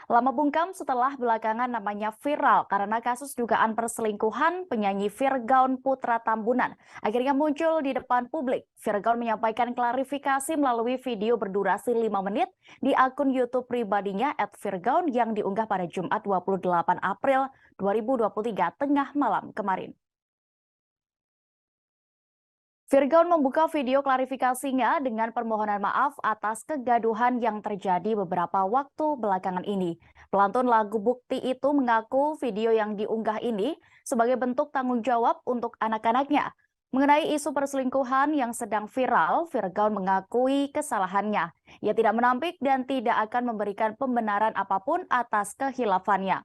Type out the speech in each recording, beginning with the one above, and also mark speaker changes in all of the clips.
Speaker 1: Lama bungkam setelah belakangan namanya viral karena kasus dugaan perselingkuhan penyanyi Virgaun Putra Tambunan. Akhirnya muncul di depan publik. Virgaun menyampaikan klarifikasi melalui video berdurasi 5 menit di akun YouTube pribadinya @virgaun yang diunggah pada Jumat 28 April 2023 tengah malam kemarin. Virgaun membuka video klarifikasinya dengan permohonan maaf atas kegaduhan yang terjadi beberapa waktu belakangan ini. Pelantun lagu Bukti itu mengaku video yang diunggah ini sebagai bentuk tanggung jawab untuk anak-anaknya. Mengenai isu perselingkuhan yang sedang viral, Virgaun mengakui kesalahannya. Ia tidak menampik dan tidak akan memberikan pembenaran apapun atas kehilafannya.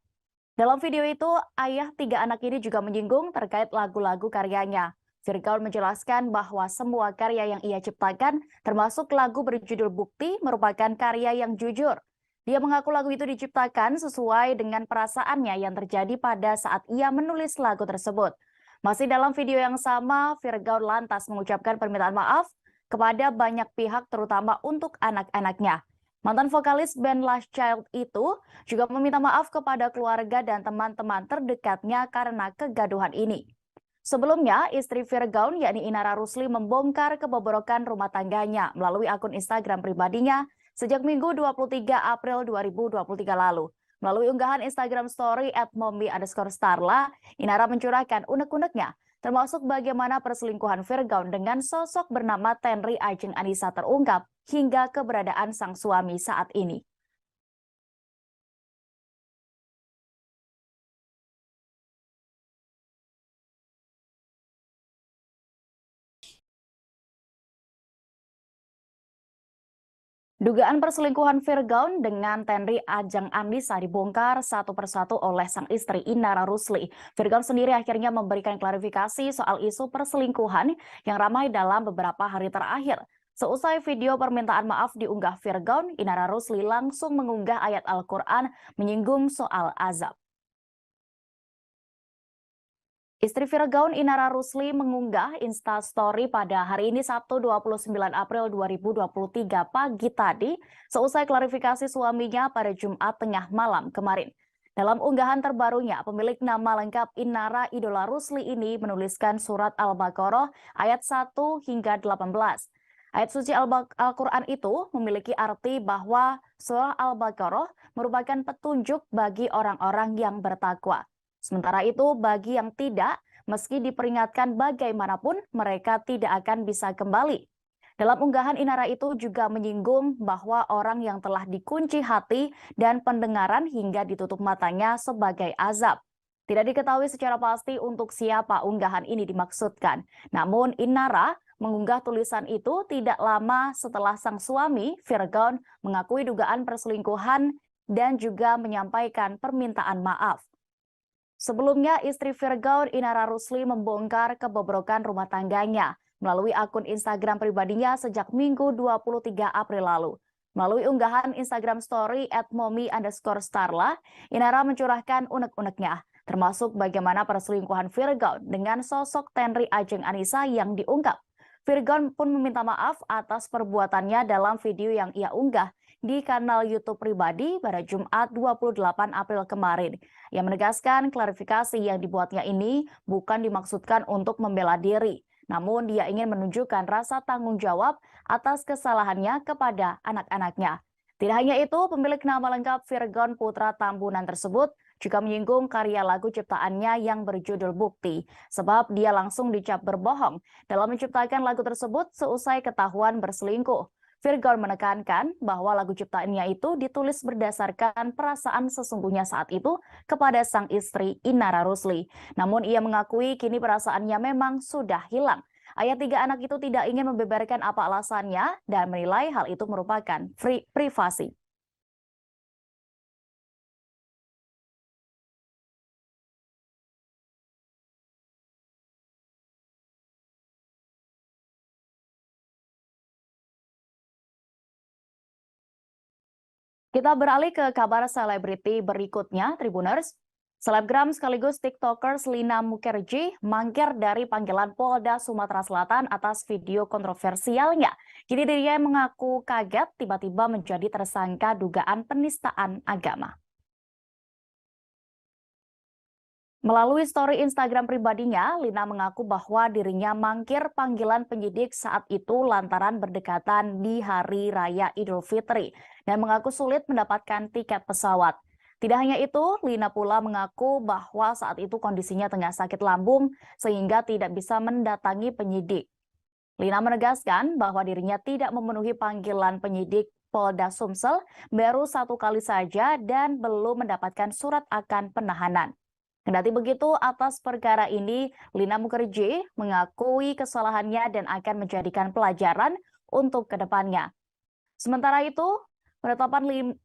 Speaker 1: Dalam video itu, ayah 3 anak ini juga menyinggung terkait lagu-lagu karyanya. Virgaun menjelaskan bahwa semua karya yang ia ciptakan, termasuk lagu berjudul Bukti, merupakan karya yang jujur. Dia mengaku lagu itu diciptakan sesuai dengan perasaannya yang terjadi pada saat ia menulis lagu tersebut. Masih dalam video yang sama, Virgaun lantas mengucapkan permintaan maaf kepada banyak pihak, terutama untuk anak-anaknya. Mantan vokalis band Last Child itu juga meminta maaf kepada keluarga dan teman-teman terdekatnya karena kegaduhan ini. Sebelumnya, istri Virgaun yakni Inara Rusli membongkar kebobrokan rumah tangganya melalui akun Instagram pribadinya sejak Minggu 23 April 2023 lalu. Melalui unggahan Instagram story @mommy_starla, Inara mencurahkan unek-uneknya, termasuk bagaimana perselingkuhan Virgaun dengan sosok bernama Tenri Ajeng Anissa terungkap hingga keberadaan sang suami saat ini. Dugaan perselingkuhan Virgaun dengan Tenri Ajeng Anissa dibongkar satu persatu oleh sang istri Inara Rusli. Virgaun sendiri akhirnya memberikan klarifikasi soal isu perselingkuhan yang ramai dalam beberapa hari terakhir. Seusai video permintaan maaf diunggah Virgaun, Inara Rusli langsung mengunggah ayat Al-Quran menyinggung soal azab. Istri Virgaun Inara Rusli mengunggah Instastory pada hari ini Sabtu 29 April 2023 pagi tadi seusai klarifikasi suaminya pada Jumat tengah malam kemarin. Dalam unggahan terbarunya, pemilik nama lengkap Inara Idola Rusli ini menuliskan surat Al-Baqarah ayat 1 hingga 18. Ayat suci Al-Quran itu memiliki arti bahwa surah Al-Baqarah merupakan petunjuk bagi orang-orang yang bertakwa. Sementara itu, bagi yang tidak, meski diperingatkan bagaimanapun, mereka tidak akan bisa kembali. Dalam unggahan Inara itu juga menyinggung bahwa orang yang telah dikunci hati dan pendengaran hingga ditutup matanya sebagai azab. Tidak diketahui secara pasti untuk siapa unggahan ini dimaksudkan. Namun Inara mengunggah tulisan itu tidak lama setelah sang suami, Virgaun, mengakui dugaan perselingkuhan dan juga menyampaikan permintaan maaf. Sebelumnya, istri Virgaun Inara Rusli membongkar kebobrokan rumah tangganya melalui akun Instagram pribadinya sejak Minggu 23 April lalu. Melalui unggahan Instagram story @mommy_starla, Inara mencurahkan unek-uneknya, termasuk bagaimana perselingkuhan Virgaun dengan sosok Tenri Ajeng Anissa yang diungkap. Virgaun pun meminta maaf atas perbuatannya dalam video yang ia unggah di kanal YouTube pribadi pada Jumat 28 April kemarin. Ia menegaskan klarifikasi yang dibuatnya ini bukan dimaksudkan untuk membela diri, namun dia ingin menunjukkan rasa tanggung jawab atas kesalahannya kepada anak-anaknya. Tidak hanya itu, pemilik nama lengkap Virgaun Putra Tambunan tersebut juga menyinggung karya lagu ciptaannya yang berjudul Bukti, sebab dia langsung dicap berbohong dalam menciptakan lagu tersebut seusai ketahuan berselingkuh. Virgaun menekankan bahwa lagu ciptaannya itu ditulis berdasarkan perasaan sesungguhnya saat itu kepada sang istri Inara Rusli. Namun ia mengakui kini perasaannya memang sudah hilang. Ayah 3 anak itu tidak ingin membeberkan apa alasannya dan menilai hal itu merupakan privasi. Kita beralih ke kabar selebriti berikutnya, Tribuners. Selebgram sekaligus TikTokers Lina Mukherjee mangkir dari panggilan Polda Sumatera Selatan atas video kontroversialnya. Kini dia mengaku kaget tiba-tiba menjadi tersangka dugaan penistaan agama. Melalui story Instagram pribadinya, Lina mengaku bahwa dirinya mangkir panggilan penyidik saat itu lantaran berdekatan di Hari Raya Idul Fitri dan mengaku sulit mendapatkan tiket pesawat. Tidak hanya itu, Lina pula mengaku bahwa saat itu kondisinya tengah sakit lambung sehingga tidak bisa mendatangi penyidik. Lina menegaskan bahwa dirinya tidak memenuhi panggilan penyidik Polda Sumsel baru 1 kali saja dan belum mendapatkan surat akan penahanan. Kendati begitu, atas perkara ini, Lina Mukherjee mengakui kesalahannya dan akan menjadikan pelajaran untuk kedepannya. Sementara itu, penetapan,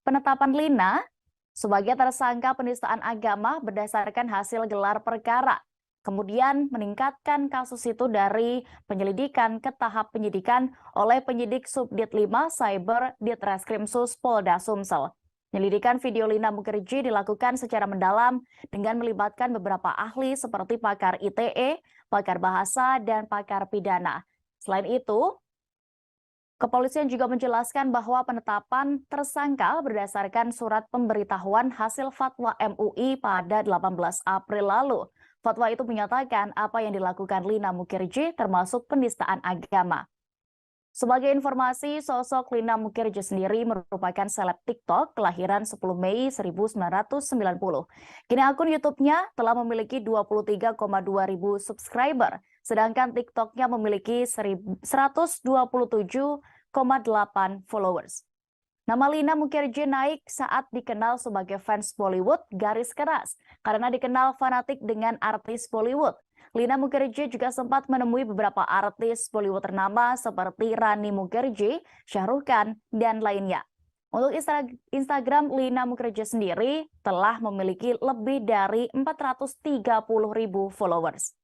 Speaker 1: penetapan Lina sebagai tersangka penistaan agama berdasarkan hasil gelar perkara, kemudian meningkatkan kasus itu dari penyelidikan ke tahap penyidikan oleh penyidik Subdit 5 Cyber Ditreskrimsus Polda Sumsel. Penyelidikan video Lina Mukherjee dilakukan secara mendalam dengan melibatkan beberapa ahli seperti pakar ITE, pakar bahasa, dan pakar pidana. Selain itu, kepolisian juga menjelaskan bahwa penetapan tersangka berdasarkan surat pemberitahuan hasil fatwa MUI pada 18 April lalu. Fatwa itu menyatakan apa yang dilakukan Lina Mukherjee termasuk penistaan agama. Sebagai informasi, sosok Lina Mukherjee sendiri merupakan seleb TikTok kelahiran 10 Mei 1990. Kini akun YouTube-nya telah memiliki 23,2 ribu subscriber, sedangkan TikTok-nya memiliki 127,8 followers. Nama Lina Mukherjee naik saat dikenal sebagai fans Bollywood garis keras karena dikenal fanatik dengan artis Bollywood. Lina Mukherjee juga sempat menemui beberapa artis Bollywood ternama seperti Rani Mukherjee, Shah Rukh Khan, dan lainnya. Untuk Instagram Lina Mukherjee sendiri telah memiliki lebih dari 430.000 followers.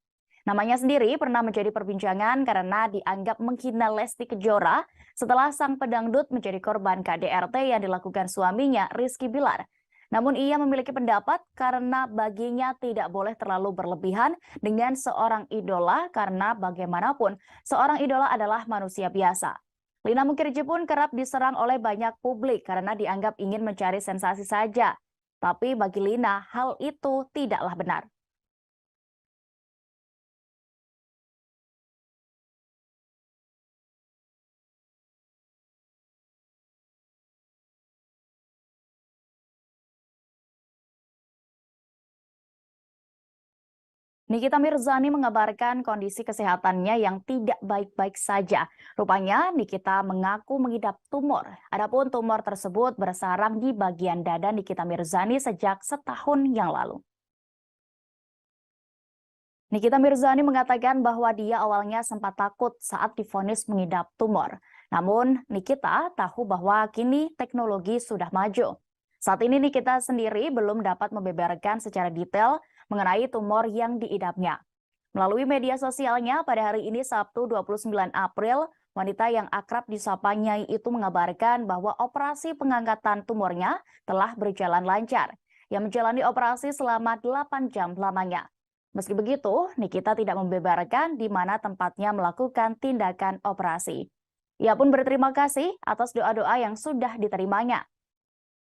Speaker 1: Namanya sendiri pernah menjadi perbincangan karena dianggap menghina Lesti Kejora setelah sang pedangdut menjadi korban KDRT yang dilakukan suaminya Rizky Bilar. Namun ia memiliki pendapat karena baginya tidak boleh terlalu berlebihan dengan seorang idola karena bagaimanapun seorang idola adalah manusia biasa. Lina Mukherjee pun kerap diserang oleh banyak publik karena dianggap ingin mencari sensasi saja. Tapi bagi Lina, hal itu tidaklah benar. Nikita Mirzani mengabarkan kondisi kesehatannya yang tidak baik-baik saja. Rupanya Nikita mengaku mengidap tumor. Adapun tumor tersebut bersarang di bagian dada Nikita Mirzani sejak setahun yang lalu. Nikita Mirzani mengatakan bahwa dia awalnya sempat takut saat divonis mengidap tumor. Namun Nikita tahu bahwa kini teknologi sudah maju. Saat ini Nikita sendiri belum dapat membeberkan secara detail mengenai tumor yang diidapnya. Melalui media sosialnya pada hari ini Sabtu 29 April, wanita yang akrab disapa Nyai itu mengabarkan bahwa operasi pengangkatan tumornya telah berjalan lancar. Yang menjalani operasi selama 8 jam lamanya. Meski begitu, Nikita tidak membeberkan di mana tempatnya melakukan tindakan operasi. Ia pun berterima kasih atas doa-doa yang sudah diterimanya.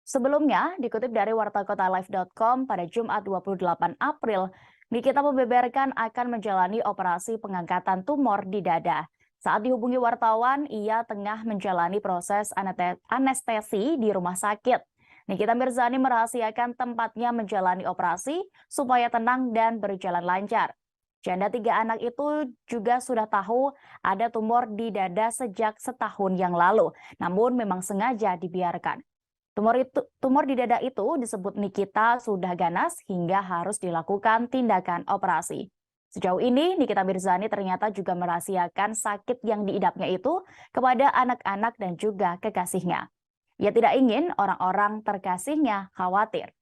Speaker 1: Sebelumnya, dikutip dari wartakotalive.com pada Jumat 28 April, Nikita membeberkan akan menjalani operasi pengangkatan tumor di dada. Saat dihubungi wartawan, ia tengah menjalani proses anestesi di rumah sakit. Nikita Mirzani merahasiakan tempatnya menjalani operasi supaya tenang dan berjalan lancar. Janda 3 anak itu juga sudah tahu ada tumor di dada sejak setahun yang lalu, namun memang sengaja dibiarkan. Tumor di dada itu disebut Nikita sudah ganas hingga harus dilakukan tindakan operasi. Sejauh ini, Nikita Mirzani ternyata juga merahasiakan sakit yang diidapnya itu kepada anak-anak dan juga kekasihnya. Ia tidak ingin orang-orang terkasihnya khawatir.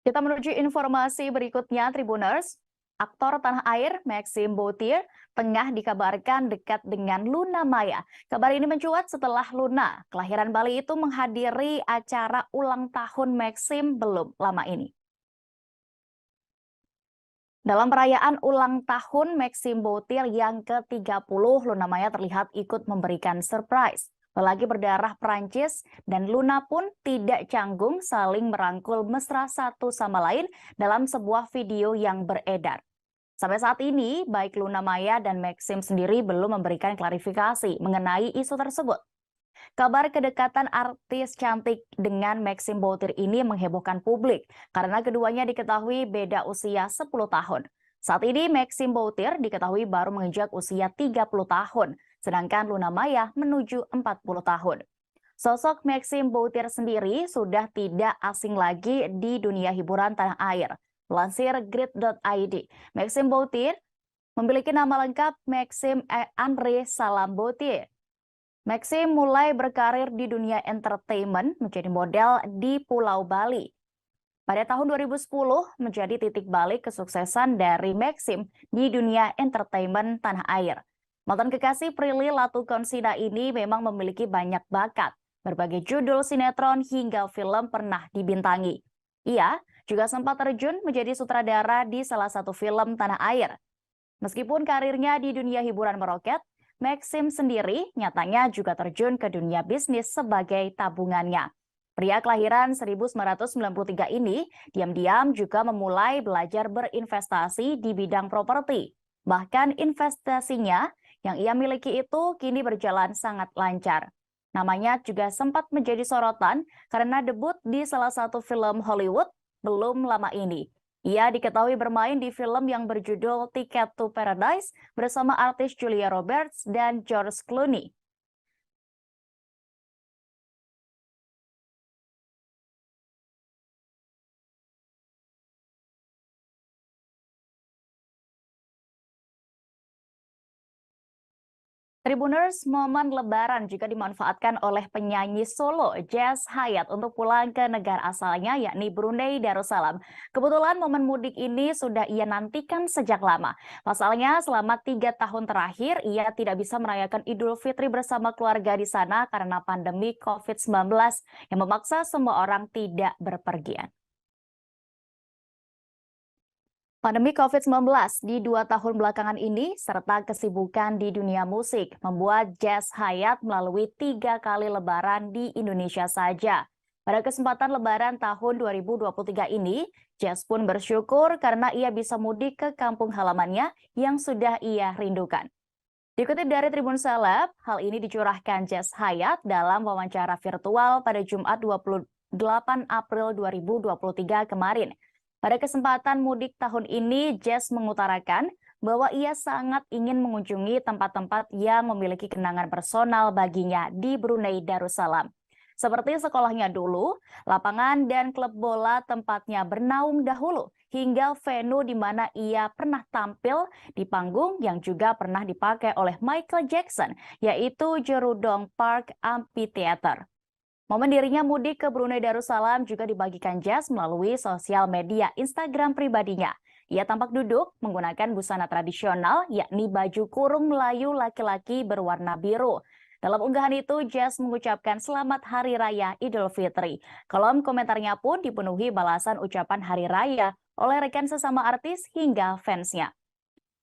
Speaker 1: Kita menuju informasi berikutnya, Tribuners. Aktor tanah air Maxim Boutir tengah dikabarkan dekat dengan Luna Maya. Kabar ini mencuat setelah Luna, kelahiran Bali itu menghadiri acara ulang tahun Maxim belum lama ini. Dalam perayaan ulang tahun Maxim Boutir yang ke-30, Luna Maya terlihat ikut memberikan surprise. Lelaki berdarah Prancis dan Luna pun tidak canggung saling merangkul mesra satu sama lain dalam sebuah video yang beredar. Sampai saat ini, baik Luna Maya dan Maxim sendiri belum memberikan klarifikasi mengenai isu tersebut. Kabar kedekatan artis cantik dengan Maxim Boutir ini menghebohkan publik karena keduanya diketahui beda usia 10 tahun. Saat ini Maxim Boutir diketahui baru menginjak usia 30 tahun, sedangkan Luna Maya menuju 40 tahun. Sosok Maxim Boutir sendiri sudah tidak asing lagi di dunia hiburan tanah air. Lansir grid.id, Maxim Boutir memiliki nama lengkap Maxim Andre Salam Boutir. Maxim mulai berkarir di dunia entertainment menjadi model di Pulau Bali. Pada tahun 2010 menjadi titik balik kesuksesan dari Maxim di dunia entertainment tanah air. Mantan kekasih Prilly Latukonsina ini memang memiliki banyak bakat. Berbagai judul sinetron hingga film pernah dibintangi. Ia juga sempat terjun menjadi sutradara di salah satu film tanah air. Meskipun karirnya di dunia hiburan meroket, Maxim sendiri nyatanya juga terjun ke dunia bisnis sebagai tabungannya. Pria kelahiran 1993 ini diam-diam juga memulai belajar berinvestasi di bidang properti. Bahkan investasinya yang ia miliki itu kini berjalan sangat lancar. Namanya juga sempat menjadi sorotan karena debut di salah satu film Hollywood belum lama ini. Ia diketahui bermain di film yang berjudul Ticket to Paradise bersama artis Julia Roberts dan George Clooney. Tribuners, momen Lebaran juga dimanfaatkan oleh penyanyi solo Jazz Hayat untuk pulang ke negara asalnya yakni Brunei Darussalam. Kebetulan momen mudik ini sudah ia nantikan sejak lama. Pasalnya selama 3 tahun terakhir ia tidak bisa merayakan Idul Fitri bersama keluarga di sana karena pandemi COVID-19 yang memaksa semua orang tidak berpergian. Pandemi COVID-19 di 2 tahun belakangan ini, serta kesibukan di dunia musik, membuat Jazz Hayat melalui 3 kali lebaran di Indonesia saja. Pada kesempatan lebaran tahun 2023 ini, Jazz pun bersyukur karena ia bisa mudik ke kampung halamannya yang sudah ia rindukan. Dikutip dari Tribun Seleb, hal ini dicurahkan Jazz Hayat dalam wawancara virtual pada Jumat 28 April 2023 kemarin. Pada kesempatan mudik tahun ini, Jazz mengutarakan bahwa ia sangat ingin mengunjungi tempat-tempat yang memiliki kenangan personal baginya di Brunei Darussalam. Seperti sekolahnya dulu, lapangan dan klub bola tempatnya bernaung dahulu, hingga venue di mana ia pernah tampil di panggung yang juga pernah dipakai oleh Michael Jackson, yaitu Jerudong Park Amphitheater. Momen dirinya mudik ke Brunei Darussalam juga dibagikan Jazz melalui sosial media Instagram pribadinya. Ia tampak duduk menggunakan busana tradisional, yakni baju kurung Melayu laki-laki berwarna biru. Dalam unggahan itu, Jazz mengucapkan selamat Hari Raya Idul Fitri. Kolom komentarnya pun dipenuhi balasan ucapan Hari Raya oleh rekan sesama artis hingga fansnya.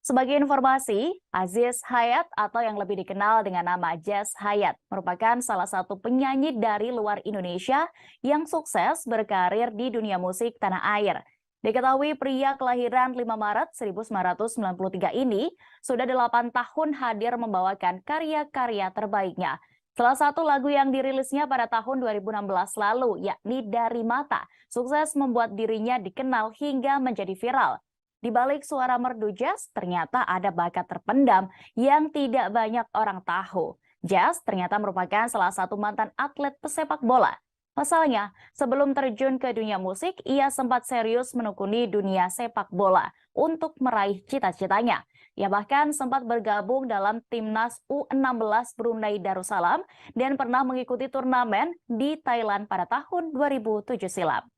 Speaker 1: Sebagai informasi, Aziz Hayat atau yang lebih dikenal dengan nama Jazz Hayat merupakan salah satu penyanyi dari luar Indonesia yang sukses berkarir di dunia musik tanah air. Diketahui pria kelahiran 5 Maret 1993 ini sudah 8 tahun hadir membawakan karya-karya terbaiknya. Salah satu lagu yang dirilisnya pada tahun 2016 lalu, yakni Dari Mata, sukses membuat dirinya dikenal hingga menjadi viral. Di balik suara merdu Jazz, ternyata ada bakat terpendam yang tidak banyak orang tahu. Jazz ternyata merupakan salah satu mantan atlet pesepak bola. Pasalnya, sebelum terjun ke dunia musik, ia sempat serius menekuni dunia sepak bola untuk meraih cita-citanya. Ia bahkan sempat bergabung dalam timnas U16 Brunei Darussalam dan pernah mengikuti turnamen di Thailand pada tahun 2007 silam.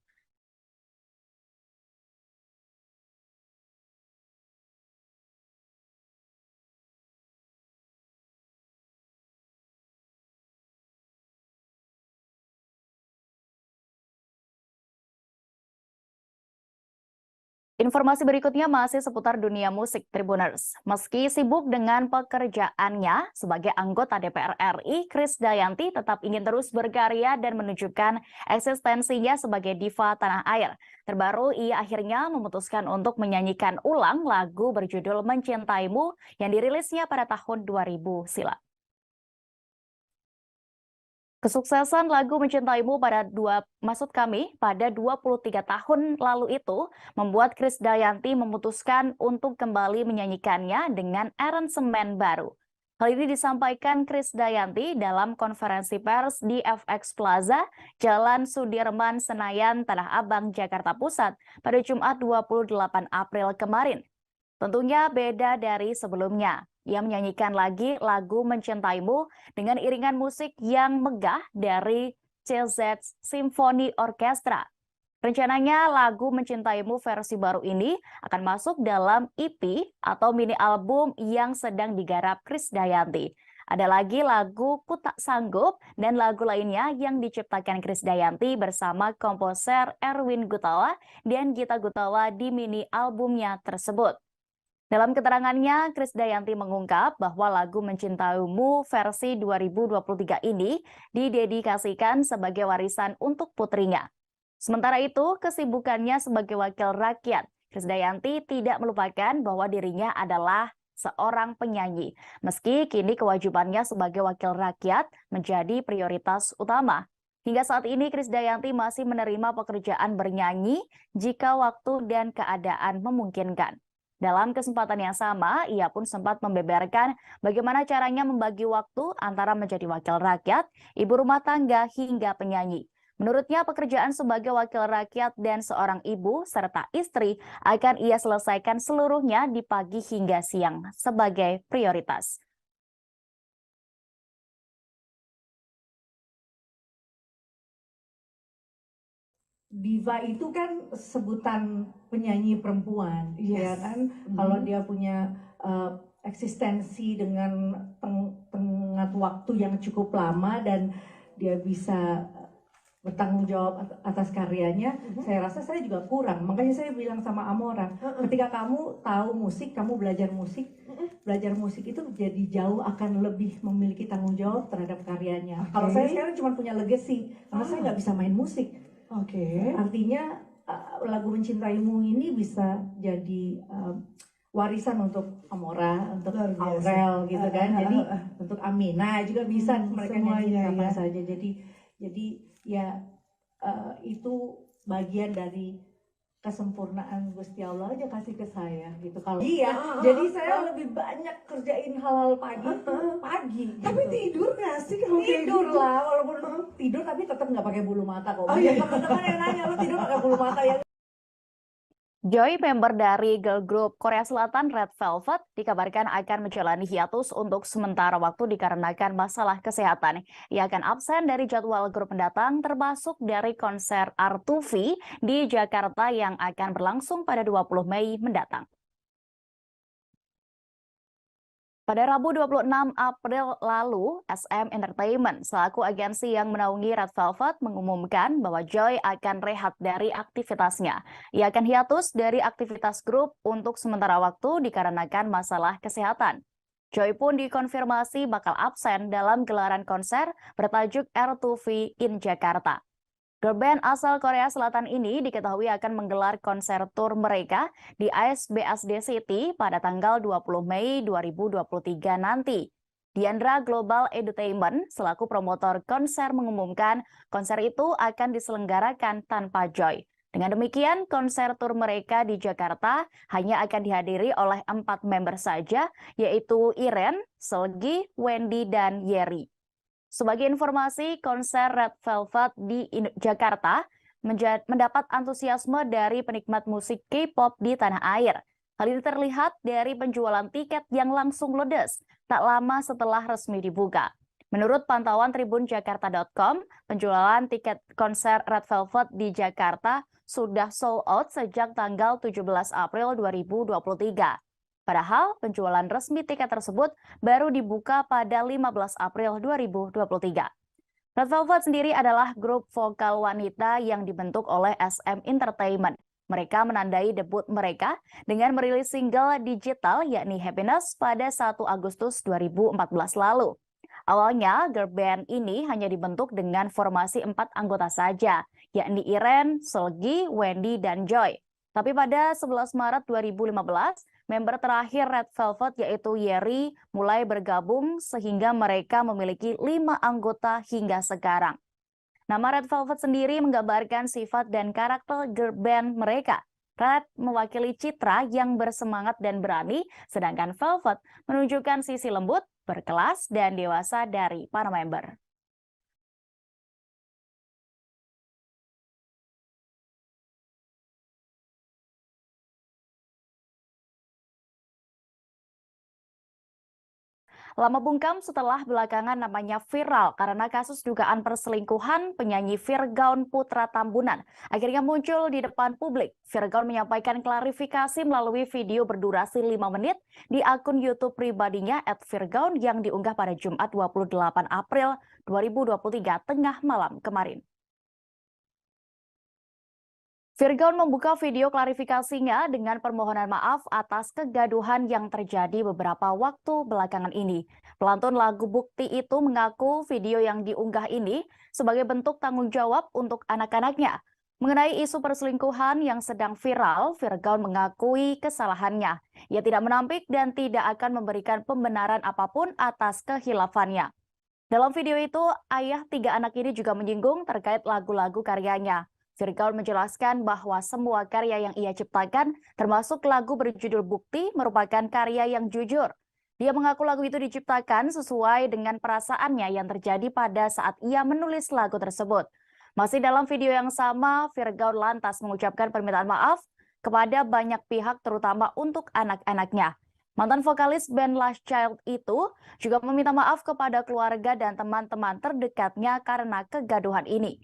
Speaker 1: Informasi berikutnya masih seputar dunia musik Tribuners. Meski sibuk dengan pekerjaannya sebagai anggota DPR RI, Krisdayanti tetap ingin terus berkarya dan menunjukkan eksistensinya sebagai diva tanah air. Terbaru, ia akhirnya memutuskan untuk menyanyikan ulang lagu berjudul Mencintaimu yang dirilisnya pada tahun 2000 silam. Kesuksesan lagu Mencintaimu pada pada 23 tahun lalu itu membuat Krisdayanti memutuskan untuk kembali menyanyikannya dengan aransemen baru. Hal ini disampaikan Krisdayanti dalam konferensi pers di FX Plaza, Jalan Sudirman, Senayan, Tanah Abang, Jakarta Pusat pada Jumat 28 April kemarin. Tentunya beda dari sebelumnya. Ia menyanyikan lagi lagu Mencintaimu dengan iringan musik yang megah dari CZ Symphony Orchestra. Rencananya lagu Mencintaimu versi baru ini akan masuk dalam EP atau mini album yang sedang digarap Krisdayanti. Ada lagi lagu Ku Tak Sanggup dan lagu lainnya yang diciptakan Krisdayanti bersama komposer Erwin Gutawa dan Gita Gutawa di mini albumnya tersebut. Dalam keterangannya, Krisdayanti mengungkap bahwa lagu Mencintaimu versi 2023 ini didedikasikan sebagai warisan untuk putrinya. Sementara itu, kesibukannya sebagai wakil rakyat, Krisdayanti tidak melupakan bahwa dirinya adalah seorang penyanyi, meski kini kewajibannya sebagai wakil rakyat menjadi prioritas utama. Hingga saat ini, Krisdayanti masih menerima pekerjaan bernyanyi jika waktu dan keadaan memungkinkan. Dalam kesempatan yang sama, ia pun sempat membeberkan bagaimana caranya membagi waktu antara menjadi wakil rakyat, ibu rumah tangga, hingga penyanyi. Menurutnya, pekerjaan sebagai wakil rakyat dan seorang ibu serta istri akan ia selesaikan seluruhnya di pagi hingga siang sebagai prioritas.
Speaker 2: Diva itu kan sebutan penyanyi perempuan, ya kan? Kalau dia punya eksistensi dengan tengah waktu yang cukup lama dan dia bisa bertanggung jawab atas karyanya, saya rasa saya juga kurang. Makanya saya bilang sama Amora, ketika kamu tahu musik, kamu belajar musik itu jadi jauh akan lebih memiliki tanggung jawab terhadap karyanya. Kalau saya sekarang cuma punya legacy, karena saya nggak bisa main musik. Artinya lagu Mencintaimu ini bisa jadi warisan untuk Amora, untuk Aurel gitu kan. Jadi untuk Amina juga bisa mereka nyanyi kapan saja. Jadi ya itu bagian dari kesempurnaan Gusti Allah aja kasih ke saya gitu. Kalau jadi saya lebih banyak kerjain hal-hal pagi. Tapi gitu. Tidur nggak sih? Tidur lah, walaupun tidur tapi tetap nggak pakai bulu mata kok. Teman-teman yang nanya, lu tidur pakai bulu mata ya?
Speaker 1: Joy, member dari girl group Korea Selatan Red Velvet, dikabarkan akan menjalani hiatus untuk sementara waktu dikarenakan masalah kesehatan. Ia akan absen dari jadwal grup mendatang, termasuk dari konser R2V di Jakarta yang akan berlangsung pada 20 Mei mendatang. Pada Rabu 26 April lalu, SM Entertainment selaku agensi yang menaungi Red Velvet mengumumkan bahwa Joy akan rehat dari aktivitasnya. Ia akan hiatus dari aktivitas grup untuk sementara waktu dikarenakan masalah kesehatan. Joy pun dikonfirmasi bakal absen dalam gelaran konser bertajuk R2V in Jakarta. Girl band asal Korea Selatan ini diketahui akan menggelar konser tur mereka di ASBSD City pada tanggal 20 Mei 2023 nanti. Diandra Global Entertainment selaku promotor konser mengumumkan konser itu akan diselenggarakan tanpa Joy. Dengan demikian, konser tur mereka di Jakarta hanya akan dihadiri oleh 4 member saja, yaitu Iren, Selgi, Wendy, dan Yeri. Sebagai informasi, konser Red Velvet di Jakarta mendapat antusiasme dari penikmat musik K-pop di tanah air. Hal ini terlihat dari penjualan tiket yang langsung ludes tak lama setelah resmi dibuka. Menurut pantauan tribunjakarta.com, penjualan tiket konser Red Velvet di Jakarta sudah sold out sejak tanggal 17 April 2023. Padahal penjualan resmi tiket tersebut baru dibuka pada 15 April 2023. Red Velvet sendiri adalah grup vokal wanita yang dibentuk oleh SM Entertainment. Mereka menandai debut mereka dengan merilis single digital yakni Happiness pada 1 Agustus 2014 lalu. Awalnya, girl band ini hanya dibentuk dengan formasi 4 anggota saja, yakni Iren, Selgi, Wendy, dan Joy. Tapi pada 11 Maret 2015, member terakhir Red Velvet yaitu Yeri mulai bergabung sehingga mereka memiliki 5 anggota hingga sekarang. Nama Red Velvet sendiri menggambarkan sifat dan karakter girl band mereka. Red mewakili citra yang bersemangat dan berani, sedangkan Velvet menunjukkan sisi lembut, berkelas, dan dewasa dari para member. Lama bungkam setelah belakangan namanya viral karena kasus dugaan perselingkuhan penyanyi Virgaun Putra Tambunan akhirnya muncul di depan publik. Virgaun menyampaikan klarifikasi melalui video berdurasi 5 menit di akun YouTube pribadinya @virgaun yang diunggah pada Jumat 28 April 2023 tengah malam kemarin. Virgaun membuka video klarifikasinya dengan permohonan maaf atas kegaduhan yang terjadi beberapa waktu belakangan ini. Pelantun lagu Bukti itu mengaku video yang diunggah ini sebagai bentuk tanggung jawab untuk anak-anaknya. Mengenai isu perselingkuhan yang sedang viral, Virgaun mengakui kesalahannya. Ia tidak menampik dan tidak akan memberikan pembenaran apapun atas kehilafannya. Dalam video itu, ayah 3 anak ini juga menyinggung terkait lagu-lagu karyanya. Virgaun menjelaskan bahwa semua karya yang ia ciptakan, termasuk lagu berjudul Bukti, merupakan karya yang jujur. Dia mengaku lagu itu diciptakan sesuai dengan perasaannya yang terjadi pada saat ia menulis lagu tersebut. Masih dalam video yang sama, Virgaun lantas mengucapkan permintaan maaf kepada banyak pihak, terutama untuk anak-anaknya. Mantan vokalis band Last Child itu juga meminta maaf kepada keluarga dan teman-teman terdekatnya karena kegaduhan ini.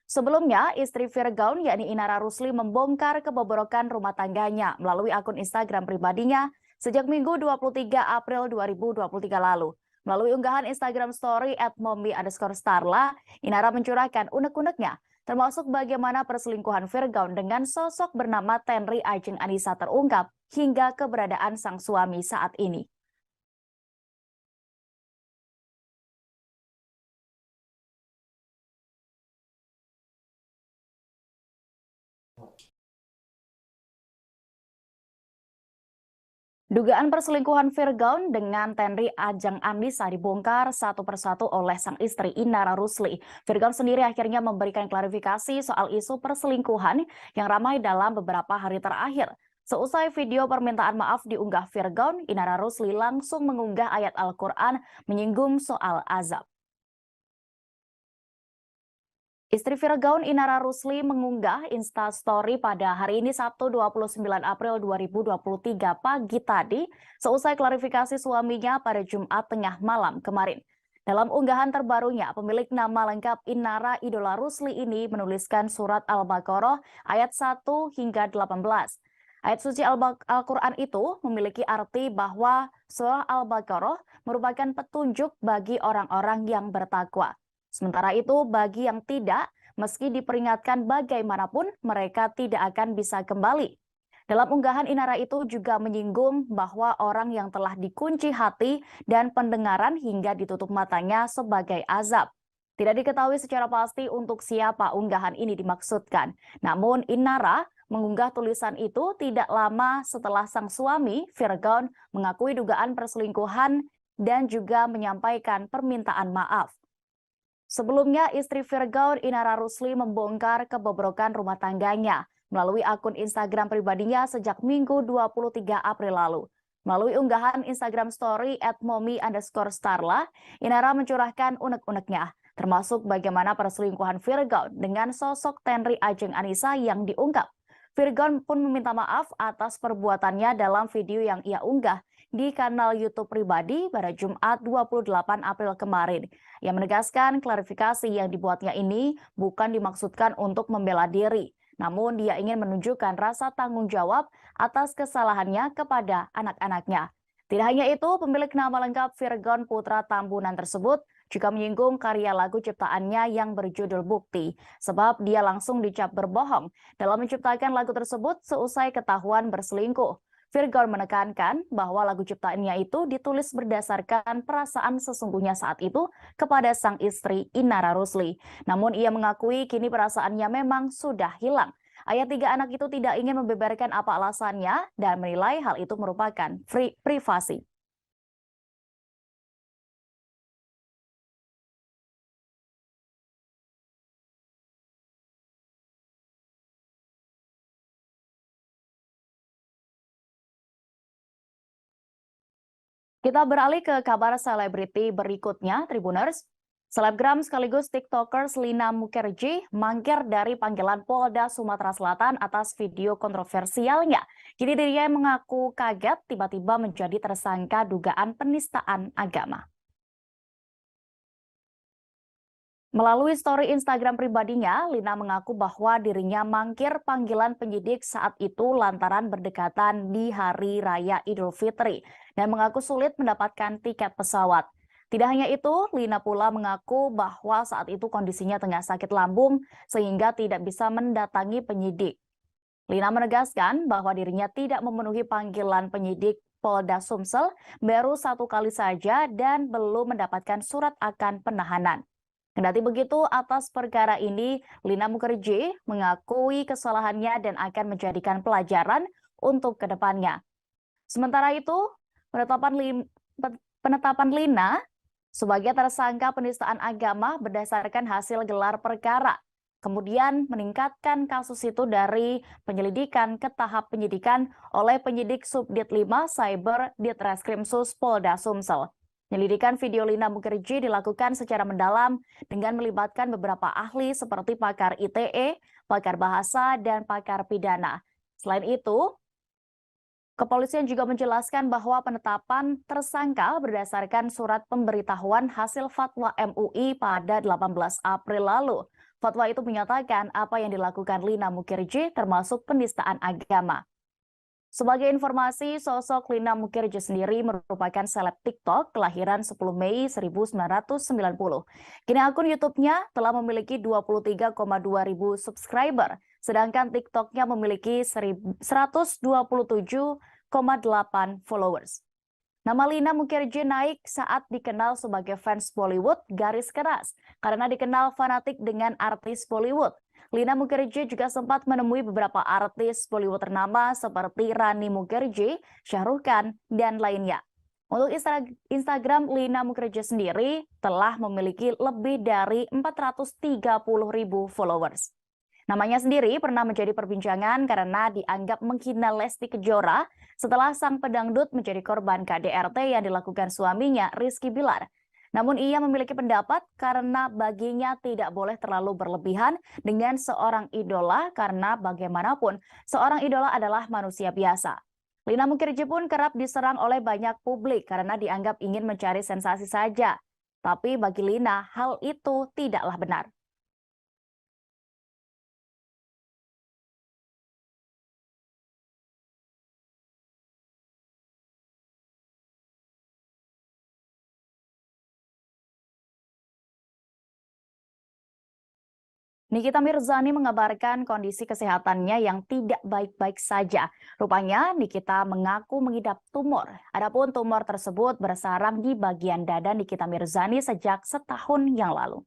Speaker 1: Sebelumnya, istri Virgaun yakni Inara Rusli membongkar kebobrokan rumah tangganya melalui akun Instagram pribadinya sejak Minggu 23 April 2023 lalu. Melalui unggahan Instagram story @mommy_starla, Inara mencurahkan unek-uneknya, termasuk bagaimana perselingkuhan Virgaun dengan sosok bernama Tenri Ajeng Anissa terungkap hingga keberadaan sang suami saat ini. Dugaan perselingkuhan Virgaun dengan Tenri Ajeng Anissa dibongkar satu persatu oleh sang istri Inara Rusli. Virgaun sendiri akhirnya memberikan klarifikasi soal isu perselingkuhan yang ramai dalam beberapa hari terakhir. Seusai video permintaan maaf diunggah Virgaun, Inara Rusli langsung mengunggah ayat Al-Quran menyinggung soal azab. Istri Virgaun Inara Rusli mengunggah Instastory pada hari ini Sabtu 29 April 2023 pagi tadi seusai klarifikasi suaminya pada Jumat tengah malam kemarin. Dalam unggahan terbarunya, pemilik nama lengkap Inara Idola Rusli ini menuliskan surat Al-Baqarah ayat 1 hingga 18. Ayat suci Al-Quran itu memiliki arti bahwa surah Al-Baqarah merupakan petunjuk bagi orang-orang yang bertakwa. Sementara itu, bagi yang tidak, meski diperingatkan bagaimanapun, mereka tidak akan bisa kembali. Dalam unggahan Inara itu juga menyinggung bahwa orang yang telah dikunci hati dan pendengaran hingga ditutup matanya sebagai azab. Tidak diketahui secara pasti untuk siapa unggahan ini dimaksudkan. Namun Inara mengunggah tulisan itu tidak lama setelah sang suami, Virgaun, mengakui dugaan perselingkuhan dan juga menyampaikan permintaan maaf. Sebelumnya, istri Virgaun Inara Rusli membongkar kebobrokan rumah tangganya melalui akun Instagram pribadinya sejak Minggu 23 April lalu. Melalui unggahan Instagram story @mommy_starla, Inara mencurahkan unek-uneknya, termasuk bagaimana perselingkuhan Virgaun dengan sosok Tenri Ajeng Anissa yang diungkap. Virgaun pun meminta maaf atas perbuatannya dalam video yang ia unggah di kanal YouTube pribadi pada Jumat 28 April kemarin. Ia menegaskan klarifikasi yang dibuatnya ini bukan dimaksudkan untuk membela diri, namun dia ingin menunjukkan rasa tanggung jawab atas kesalahannya kepada anak-anaknya. Tidak hanya itu, pemilik nama lengkap Virgaun Putra Tambunan tersebut juga menyinggung karya lagu ciptaannya yang berjudul Bukti, sebab dia langsung dicap berbohong dalam menciptakan lagu tersebut seusai ketahuan berselingkuh. Virgon menekankan bahwa lagu ciptaannya itu ditulis berdasarkan perasaan sesungguhnya saat itu kepada sang istri Inara Rusli. Namun ia mengakui kini perasaannya memang sudah hilang. Ayah tiga anak itu tidak ingin membeberkan apa alasannya dan menilai hal itu merupakan privasi. Kita beralih ke kabar selebriti berikutnya, Tribuners. Selebgram sekaligus TikTokers Lina Mukherjee mangkir dari panggilan Polda Sumatera Selatan atas video kontroversialnya. Kini dirinya mengaku kaget tiba-tiba menjadi tersangka dugaan penistaan agama. Melalui story Instagram pribadinya, Lina mengaku bahwa dirinya mangkir panggilan penyidik saat itu lantaran berdekatan di Hari Raya Idul Fitri dan mengaku sulit mendapatkan tiket pesawat. Tidak hanya itu, Lina pula mengaku bahwa saat itu kondisinya tengah sakit lambung sehingga tidak bisa mendatangi penyidik. Lina menegaskan bahwa dirinya tidak memenuhi panggilan penyidik Polda Sumsel baru 1 kali saja dan belum mendapatkan surat akan penahanan. Kendati begitu, atas perkara ini, Lina Mukherjee mengakui kesalahannya dan akan menjadikan pelajaran untuk kedepannya. Sementara itu, penetapan Lina sebagai tersangka penistaan agama berdasarkan hasil gelar perkara, kemudian meningkatkan kasus itu dari penyelidikan ke tahap penyidikan oleh penyidik Subdit 5 Cyber Ditreskrimsus Polda Sumsel. Penyelidikan video Lina Mukherjee dilakukan secara mendalam dengan melibatkan beberapa ahli seperti pakar ITE, pakar bahasa, dan pakar pidana. Selain itu, kepolisian juga menjelaskan bahwa penetapan tersangka berdasarkan surat pemberitahuan hasil fatwa MUI pada 18 April lalu. Fatwa itu menyatakan apa yang dilakukan Lina Mukherjee termasuk penistaan agama. Sebagai informasi, sosok Lina Mukherjee sendiri merupakan seleb TikTok kelahiran 10 Mei 1990. Kini akun YouTube-nya telah memiliki 23,2 ribu subscriber, sedangkan TikTok-nya memiliki 127,8 followers. Nama Lina Mukherjee naik saat dikenal sebagai fans Bollywood garis keras karena dikenal fanatik dengan artis Bollywood. Lina Mukherjee juga sempat menemui beberapa artis Bollywood ternama seperti Rani Mukherjee, Shah Rukh Khan, dan lainnya. Untuk Instagram, Lina Mukherjee sendiri telah memiliki lebih dari 430.000 followers. Namanya sendiri pernah menjadi perbincangan karena dianggap menghina Lesti Kejora setelah sang pedangdut menjadi korban KDRT yang dilakukan suaminya, Rizky Bilar. Namun ia memiliki pendapat karena baginya tidak boleh terlalu berlebihan dengan seorang idola karena bagaimanapun seorang idola adalah manusia biasa. Lina Mukherjee pun kerap diserang oleh banyak publik karena dianggap ingin mencari sensasi saja. Tapi bagi Lina hal itu tidaklah benar. Nikita Mirzani mengabarkan kondisi kesehatannya yang tidak baik-baik saja. Rupanya Nikita mengaku mengidap tumor. Adapun tumor tersebut bersarang di bagian dada Nikita Mirzani sejak setahun yang lalu.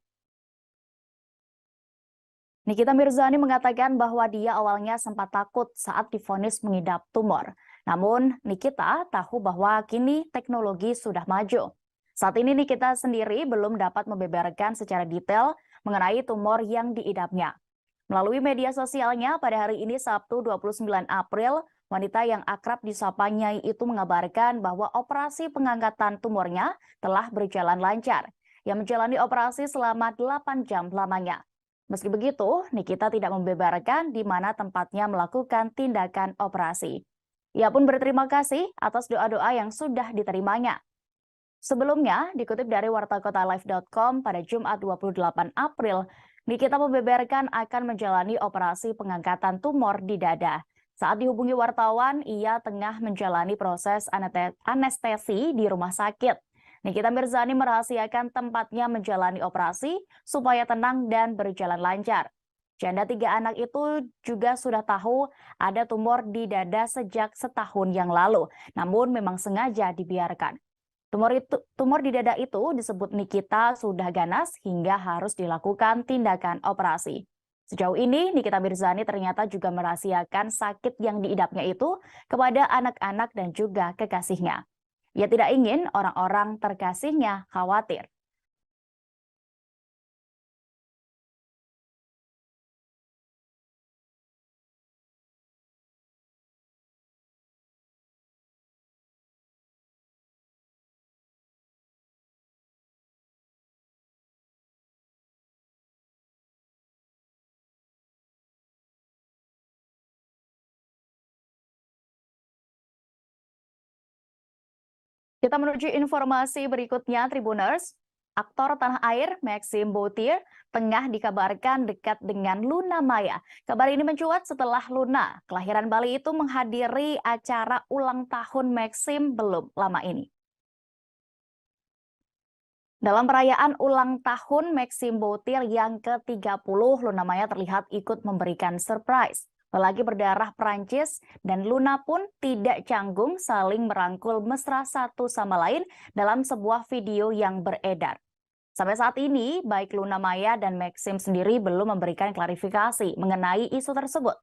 Speaker 1: Nikita Mirzani mengatakan bahwa dia awalnya sempat takut saat divonis mengidap tumor. Namun Nikita tahu bahwa kini teknologi sudah maju. Saat ini Nikita sendiri belum dapat membeberkan secara detail mengenai tumor yang diidapnya. Melalui media sosialnya pada hari ini Sabtu 29 April, wanita yang akrab disapa Nyai itu mengabarkan bahwa operasi pengangkatan tumornya telah berjalan lancar. Yang menjalani operasi selama 8 jam lamanya. Meski begitu, Nikita tidak membeberkan di mana tempatnya melakukan tindakan operasi. Ia pun berterima kasih atas doa-doa yang sudah diterimanya. Sebelumnya, dikutip dari wartakotalive.com pada Jumat 28 April, Nikita membeberkan akan menjalani operasi pengangkatan tumor di dada. Saat dihubungi wartawan, ia tengah menjalani proses anestesi di rumah sakit. Nikita Mirzani merahasiakan tempatnya menjalani operasi supaya tenang dan berjalan lancar. Janda 3 anak itu juga sudah tahu ada tumor di dada sejak setahun yang lalu, namun memang sengaja dibiarkan. Tumor di dada itu disebut Nikita sudah ganas hingga harus dilakukan tindakan operasi. Sejauh ini, Nikita Mirzani ternyata juga merahasiakan sakit yang diidapnya itu kepada anak-anak dan juga kekasihnya. Ia tidak ingin orang-orang terkasihnya khawatir. Kita menuju informasi berikutnya, Tribuners. Aktor tanah air Maxim Boutir tengah dikabarkan dekat dengan Luna Maya. Kabar ini mencuat setelah Luna, kelahiran Bali itu menghadiri acara ulang tahun Maxim belum lama ini. Dalam perayaan ulang tahun Maxim Boutir yang ke-30, Luna Maya terlihat ikut memberikan surprise. Lelaki berdarah Prancis dan Luna pun tidak canggung saling merangkul mesra satu sama lain dalam sebuah video yang beredar. Sampai saat ini, baik Luna Maya dan Maxim sendiri belum memberikan klarifikasi mengenai isu tersebut.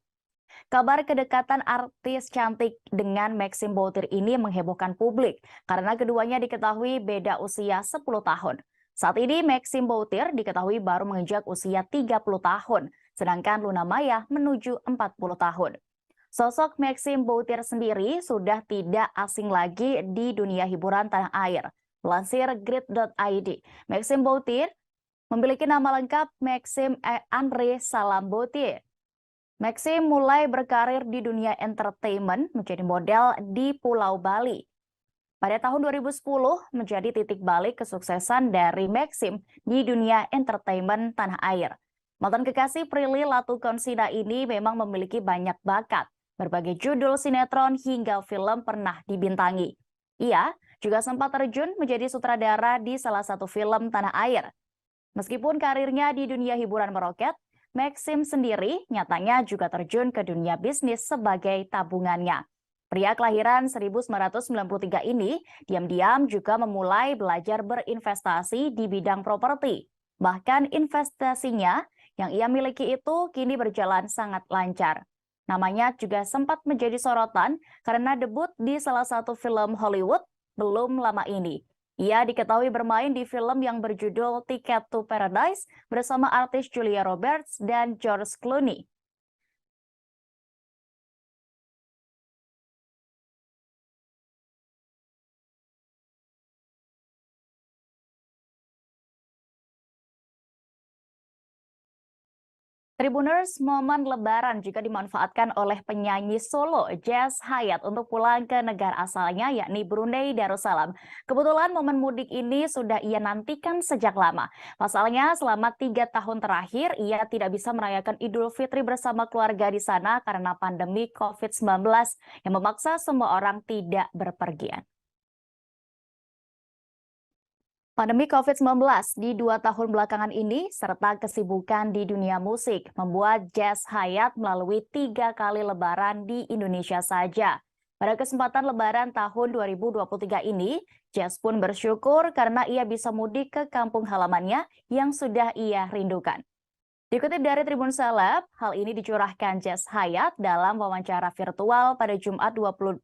Speaker 1: Kabar kedekatan artis cantik dengan Maxim Boutir ini menghebohkan publik karena keduanya diketahui beda usia 10 tahun. Saat ini Maxim Boutir diketahui baru menginjak usia 30 tahun, sedangkan Luna Maya menuju 40 tahun. Sosok Maxim Boutir sendiri sudah tidak asing lagi di dunia hiburan tanah air. Lansir grid.id, Maxim Boutir memiliki nama lengkap Maxim Andre Salam Boutir. Maxim mulai berkarir di dunia entertainment menjadi model di Pulau Bali. Pada tahun 2010 menjadi titik balik kesuksesan dari Maxim di dunia entertainment tanah air. Mantan kekasih Prilly Latukonsina ini memang memiliki banyak bakat. Berbagai judul sinetron hingga film pernah dibintangi. Ia juga sempat terjun menjadi sutradara di salah satu film tanah air. Meskipun karirnya di dunia hiburan meroket, Maxim sendiri nyatanya juga terjun ke dunia bisnis sebagai tabungannya. Pria kelahiran 1993 ini diam-diam juga memulai belajar berinvestasi di bidang properti. Bahkan investasinya yang ia miliki itu kini berjalan sangat lancar. Namanya juga sempat menjadi sorotan karena debut di salah satu film Hollywood belum lama ini. Ia diketahui bermain di film yang berjudul Ticket to Paradise bersama artis Julia Roberts dan George Clooney. Tribuners, momen Lebaran juga dimanfaatkan oleh penyanyi solo Jazz Hayat untuk pulang ke negara asalnya yakni Brunei Darussalam. Kebetulan momen mudik ini sudah ia nantikan sejak lama. Pasalnya selama 3 tahun terakhir ia tidak bisa merayakan Idul Fitri bersama keluarga di sana karena pandemi COVID-19 yang memaksa semua orang tidak berpergian. Pandemi COVID-19 di 2 tahun belakangan ini serta kesibukan di dunia musik membuat Jazz Hayat melalui 3 kali lebaran di Indonesia saja. Pada kesempatan lebaran tahun 2023 ini, Jazz pun bersyukur karena ia bisa mudik ke kampung halamannya yang sudah ia rindukan. Dikutip dari Tribun Seleb, hal ini dicurahkan Jazz Hayat dalam wawancara virtual pada Jumat 28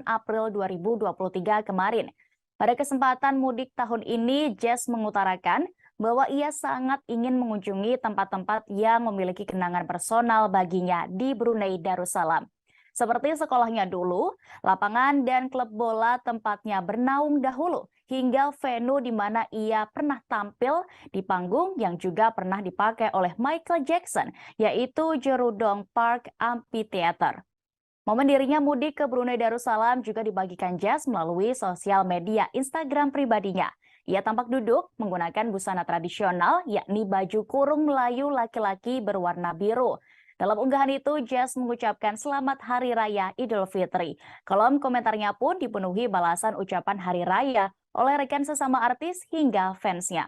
Speaker 1: April 2023 kemarin. Pada kesempatan mudik tahun ini, Jazz mengutarakan bahwa ia sangat ingin mengunjungi tempat-tempat yang memiliki kenangan personal baginya di Brunei Darussalam. Seperti sekolahnya dulu, lapangan dan klub bola tempatnya bernaung dahulu, hingga venue di mana ia pernah tampil di panggung yang juga pernah dipakai oleh Michael Jackson, yaitu Jerudong Park Amphitheater. Momen dirinya mudik ke Brunei Darussalam juga dibagikan Jazz melalui sosial media Instagram pribadinya. Ia tampak duduk menggunakan busana tradisional, yakni baju kurung Melayu laki-laki berwarna biru. Dalam unggahan itu, Jazz mengucapkan Selamat Hari Raya Idul Fitri. Kolom komentarnya pun dipenuhi balasan ucapan Hari Raya oleh rekan sesama artis hingga fansnya.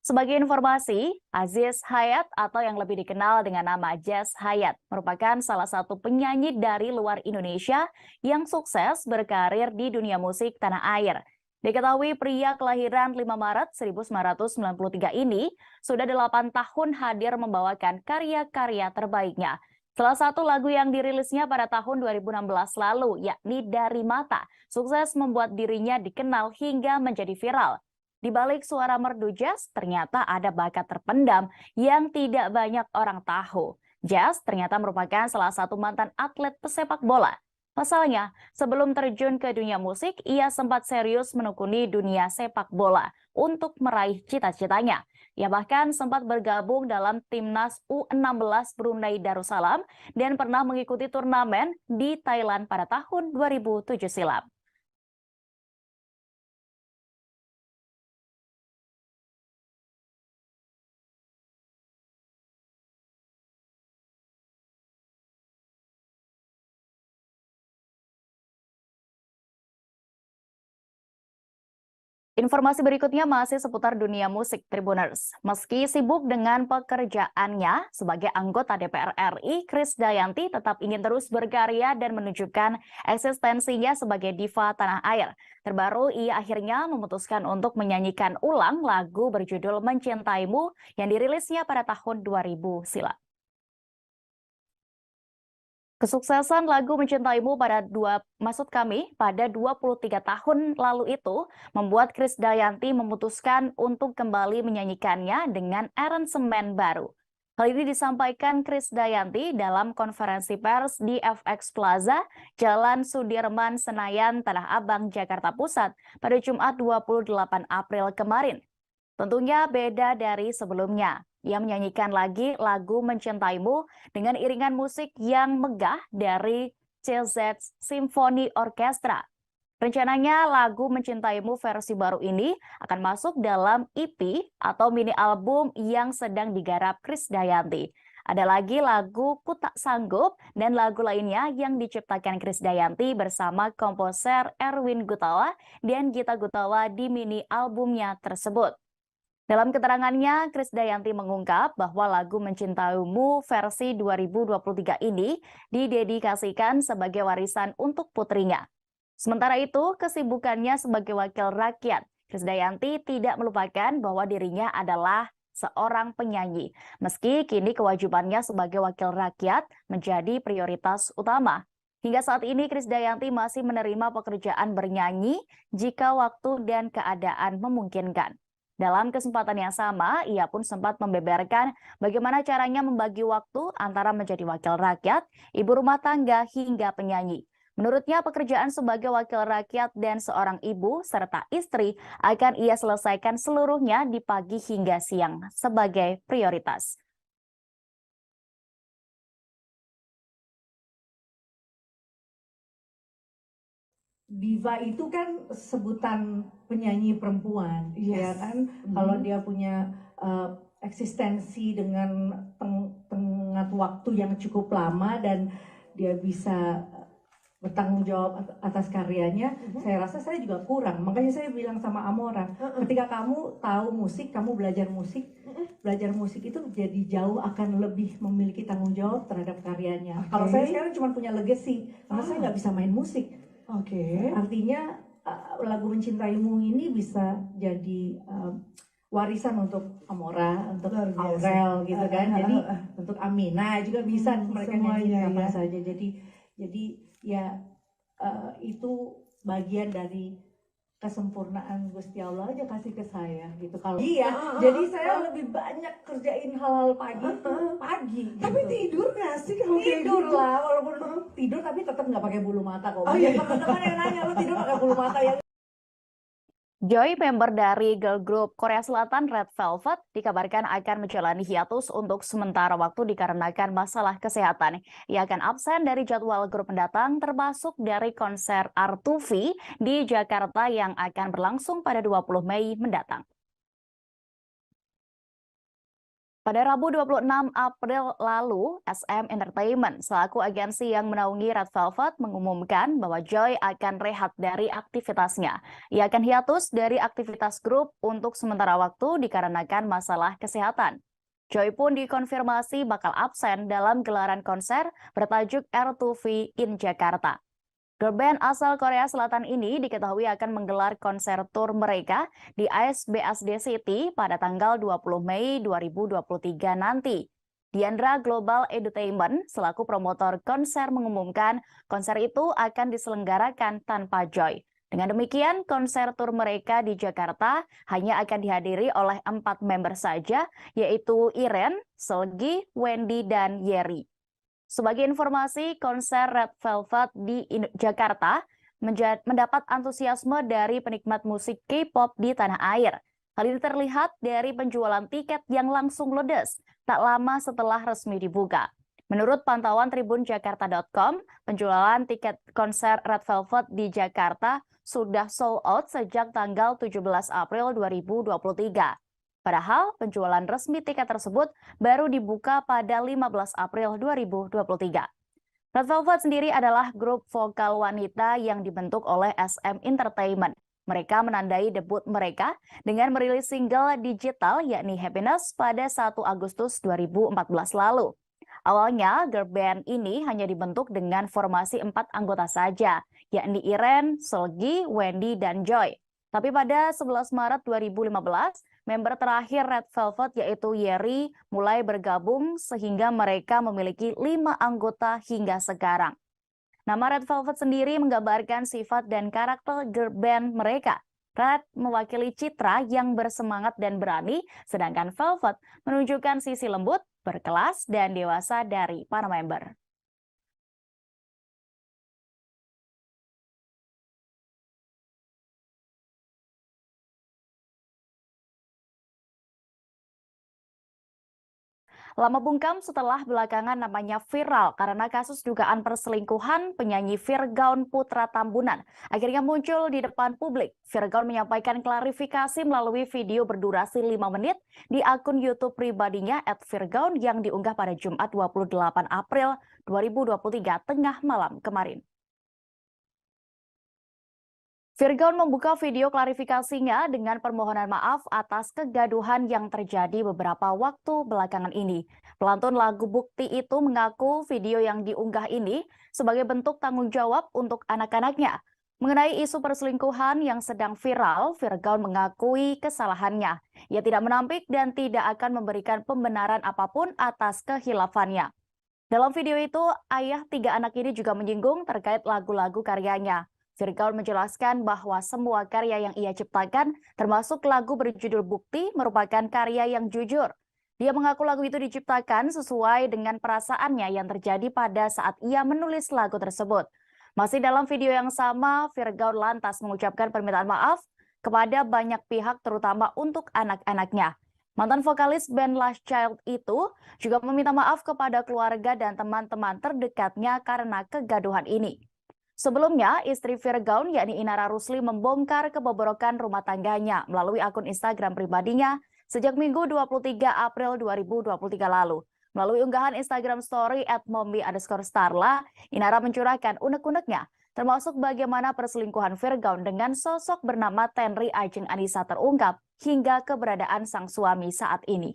Speaker 1: Sebagai informasi, Aziz Hayat atau yang lebih dikenal dengan nama Jazz Hayat merupakan salah satu penyanyi dari luar Indonesia yang sukses berkarir di dunia musik tanah air. Diketahui pria kelahiran 5 Maret 1993 ini sudah 8 tahun hadir membawakan karya-karya terbaiknya. Salah satu lagu yang dirilisnya pada tahun 2016 lalu, yakni Dari Mata, sukses membuat dirinya dikenal hingga menjadi viral. Di balik suara merdu Jazz, ternyata ada bakat terpendam yang tidak banyak orang tahu. Jazz ternyata merupakan salah satu mantan atlet pesepak bola. Pasalnya, sebelum terjun ke dunia musik, ia sempat serius menekuni dunia sepak bola untuk meraih cita-citanya. Ia bahkan sempat bergabung dalam timnas U16 Brunei Darussalam dan pernah mengikuti turnamen di Thailand pada tahun 2007 silam. Informasi berikutnya masih seputar dunia musik Tribuners. Meski sibuk dengan pekerjaannya sebagai anggota DPR RI, Krisdayanti tetap ingin terus berkarya dan menunjukkan eksistensinya sebagai diva tanah air. Terbaru, ia akhirnya memutuskan untuk menyanyikan ulang lagu berjudul Mencintaimu yang dirilisnya pada tahun 2000 silam. Kesuksesan lagu Mencintaimu pada 23 tahun lalu itu membuat Krisdayanti memutuskan untuk kembali menyanyikannya dengan aransemen baru. Hal ini disampaikan Krisdayanti dalam konferensi pers di FX Plaza, Jalan Sudirman, Senayan, Tanah Abang, Jakarta Pusat pada Jumat 28 April kemarin. Tentunya beda dari sebelumnya. Ia menyanyikan lagi lagu Mencintaimu dengan iringan musik yang megah dari CZ Symphony Orchestra. Rencananya lagu Mencintaimu versi baru ini akan masuk dalam EP atau mini album yang sedang digarap Krisdayanti. Ada lagi lagu Ku Tak Sanggup dan lagu lainnya yang diciptakan Krisdayanti bersama komposer Erwin Gutawa dan Gita Gutawa di mini albumnya tersebut. Dalam keterangannya, Krisdayanti mengungkap bahwa lagu Mencintaimu versi 2023 ini didedikasikan sebagai warisan untuk putrinya. Sementara itu, kesibukannya sebagai wakil rakyat, Krisdayanti tidak melupakan bahwa dirinya adalah seorang penyanyi. Meski kini kewajibannya sebagai wakil rakyat menjadi prioritas utama. Hingga saat ini, Krisdayanti masih menerima pekerjaan bernyanyi jika waktu dan keadaan memungkinkan. Dalam kesempatan yang sama, ia pun sempat membeberkan bagaimana caranya membagi waktu antara menjadi wakil rakyat, ibu rumah tangga, hingga penyanyi. Menurutnya, pekerjaan sebagai wakil rakyat dan seorang ibu serta istri akan ia selesaikan seluruhnya di pagi hingga siang sebagai prioritas.
Speaker 2: Diva itu kan sebutan penyanyi perempuan, ya kan? Kalau dia punya eksistensi dengan tengah waktu yang cukup lama dan dia bisa bertanggung jawab atas karyanya, saya rasa saya juga kurang. Makanya saya bilang sama Amora, ketika kamu tahu musik, kamu belajar musik itu jadi jauh akan lebih memiliki tanggung jawab terhadap karyanya. Kalau saya sekarang cuma punya legacy, karena saya nggak bisa main musik. Artinya lagu Mencintaimu ini bisa jadi warisan untuk Amora, untuk Aurel gitu kan. Jadi untuk Amina juga bisa mereka nyanyi apa saja. Jadi ya itu bagian dari kesempurnaan Gusti Allah aja kasih ke saya gitu. Kalau jadi saya lebih banyak kerjain hal-hal pagi.
Speaker 3: Tapi
Speaker 2: gitu.
Speaker 3: tidur nggak sih kalau
Speaker 2: Tidur lah, walaupun tidur tapi tetap nggak pakai bulu mata kok. Teman-teman yang nanya lo tidur pakai bulu mata ya.
Speaker 1: Joy, member dari girl group Korea Selatan Red Velvet, dikabarkan akan menjalani hiatus untuk sementara waktu dikarenakan masalah kesehatan. Ia akan absen dari jadwal grup mendatang, termasuk dari konser R2V di Jakarta yang akan berlangsung pada 20 Mei mendatang. Pada Rabu 26 April lalu, SM Entertainment selaku agensi yang menaungi Red Velvet mengumumkan bahwa Joy akan rehat dari aktivitasnya. Ia akan hiatus dari aktivitas grup untuk sementara waktu dikarenakan masalah kesehatan. Joy pun dikonfirmasi bakal absen dalam gelaran konser bertajuk R2V in Jakarta. Girl band asal Korea Selatan ini diketahui akan menggelar konser tur mereka di ASBSD City pada tanggal 20 Mei 2023 nanti. Diandra Global Entertainment selaku promotor konser mengumumkan konser itu akan diselenggarakan tanpa Joy. Dengan demikian, konser tur mereka di Jakarta hanya akan dihadiri oleh 4 member saja, yaitu Iren, Selgi, Wendy, dan Yeri. Sebagai informasi, konser Red Velvet di Jakarta mendapat antusiasme dari penikmat musik K-pop di tanah air. Hal ini terlihat dari penjualan tiket yang langsung ludes tak lama setelah resmi dibuka. Menurut pantauan tribunjakarta.com, penjualan tiket konser Red Velvet di Jakarta sudah sold out sejak tanggal 17 April 2023. Padahal penjualan resmi tiket tersebut baru dibuka pada 15 April 2023. Red Velvet sendiri adalah grup vokal wanita yang dibentuk oleh SM Entertainment. Mereka menandai debut mereka dengan merilis single digital yakni Happiness pada 1 Agustus 2014 lalu. Awalnya, girl band ini hanya dibentuk dengan formasi 4 anggota saja, yakni Iren, Selgi, Wendy, dan Joy. Tapi pada 11 Maret 2015, member terakhir Red Velvet yaitu Yeri mulai bergabung sehingga mereka memiliki 5 anggota hingga sekarang. Nama Red Velvet sendiri menggambarkan sifat dan karakter girl band mereka. Red mewakili citra yang bersemangat dan berani, sedangkan Velvet menunjukkan sisi lembut, berkelas, dan dewasa dari para member. Lama bungkam setelah belakangan namanya viral karena kasus dugaan perselingkuhan penyanyi Virgaun Putra Tambunan akhirnya muncul di depan publik. Virgaun menyampaikan klarifikasi melalui video berdurasi 5 menit di akun YouTube pribadinya @virgaun yang diunggah pada Jumat 28 April 2023 tengah malam kemarin. Virgaun membuka video klarifikasinya dengan permohonan maaf atas kegaduhan yang terjadi beberapa waktu belakangan ini. Pelantun lagu Bukti itu mengaku video yang diunggah ini sebagai bentuk tanggung jawab untuk anak-anaknya. Mengenai isu perselingkuhan yang sedang viral, Virgaun mengakui kesalahannya. Ia tidak menampik dan tidak akan memberikan pembenaran apapun atas kehilafannya. Dalam video itu, ayah 3 anak ini juga menyinggung terkait lagu-lagu karyanya. Virgaun menjelaskan bahwa semua karya yang ia ciptakan, termasuk lagu berjudul Bukti, merupakan karya yang jujur. Dia mengaku lagu itu diciptakan sesuai dengan perasaannya yang terjadi pada saat ia menulis lagu tersebut. Masih dalam video yang sama, Virgaun lantas mengucapkan permintaan maaf kepada banyak pihak, terutama untuk anak-anaknya. Mantan vokalis band Last Child itu juga meminta maaf kepada keluarga dan teman-teman terdekatnya karena kegaduhan ini. Sebelumnya, istri Virgaun yakni Inara Rusli membongkar kebobrokan rumah tangganya melalui akun Instagram pribadinya sejak Minggu 23 April 2023 lalu. Melalui unggahan Instagram story @mommy_starla, Inara mencurahkan unek-uneknya, termasuk bagaimana perselingkuhan Virgaun dengan sosok bernama Tenri Ajeng Anissa terungkap hingga keberadaan sang suami saat ini.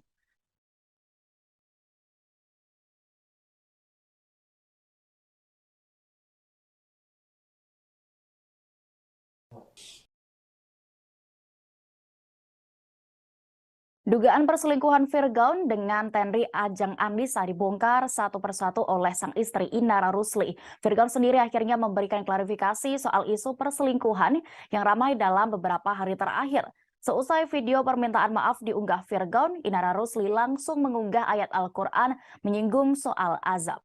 Speaker 1: Dugaan perselingkuhan Virgaun dengan Tenri Ajeng Anissa dibongkar satu persatu oleh sang istri Inara Rusli. Virgaun sendiri akhirnya memberikan klarifikasi soal isu perselingkuhan yang ramai dalam beberapa hari terakhir. Seusai video permintaan maaf diunggah Virgaun, Inara Rusli langsung mengunggah ayat Al-Quran menyinggung soal azab.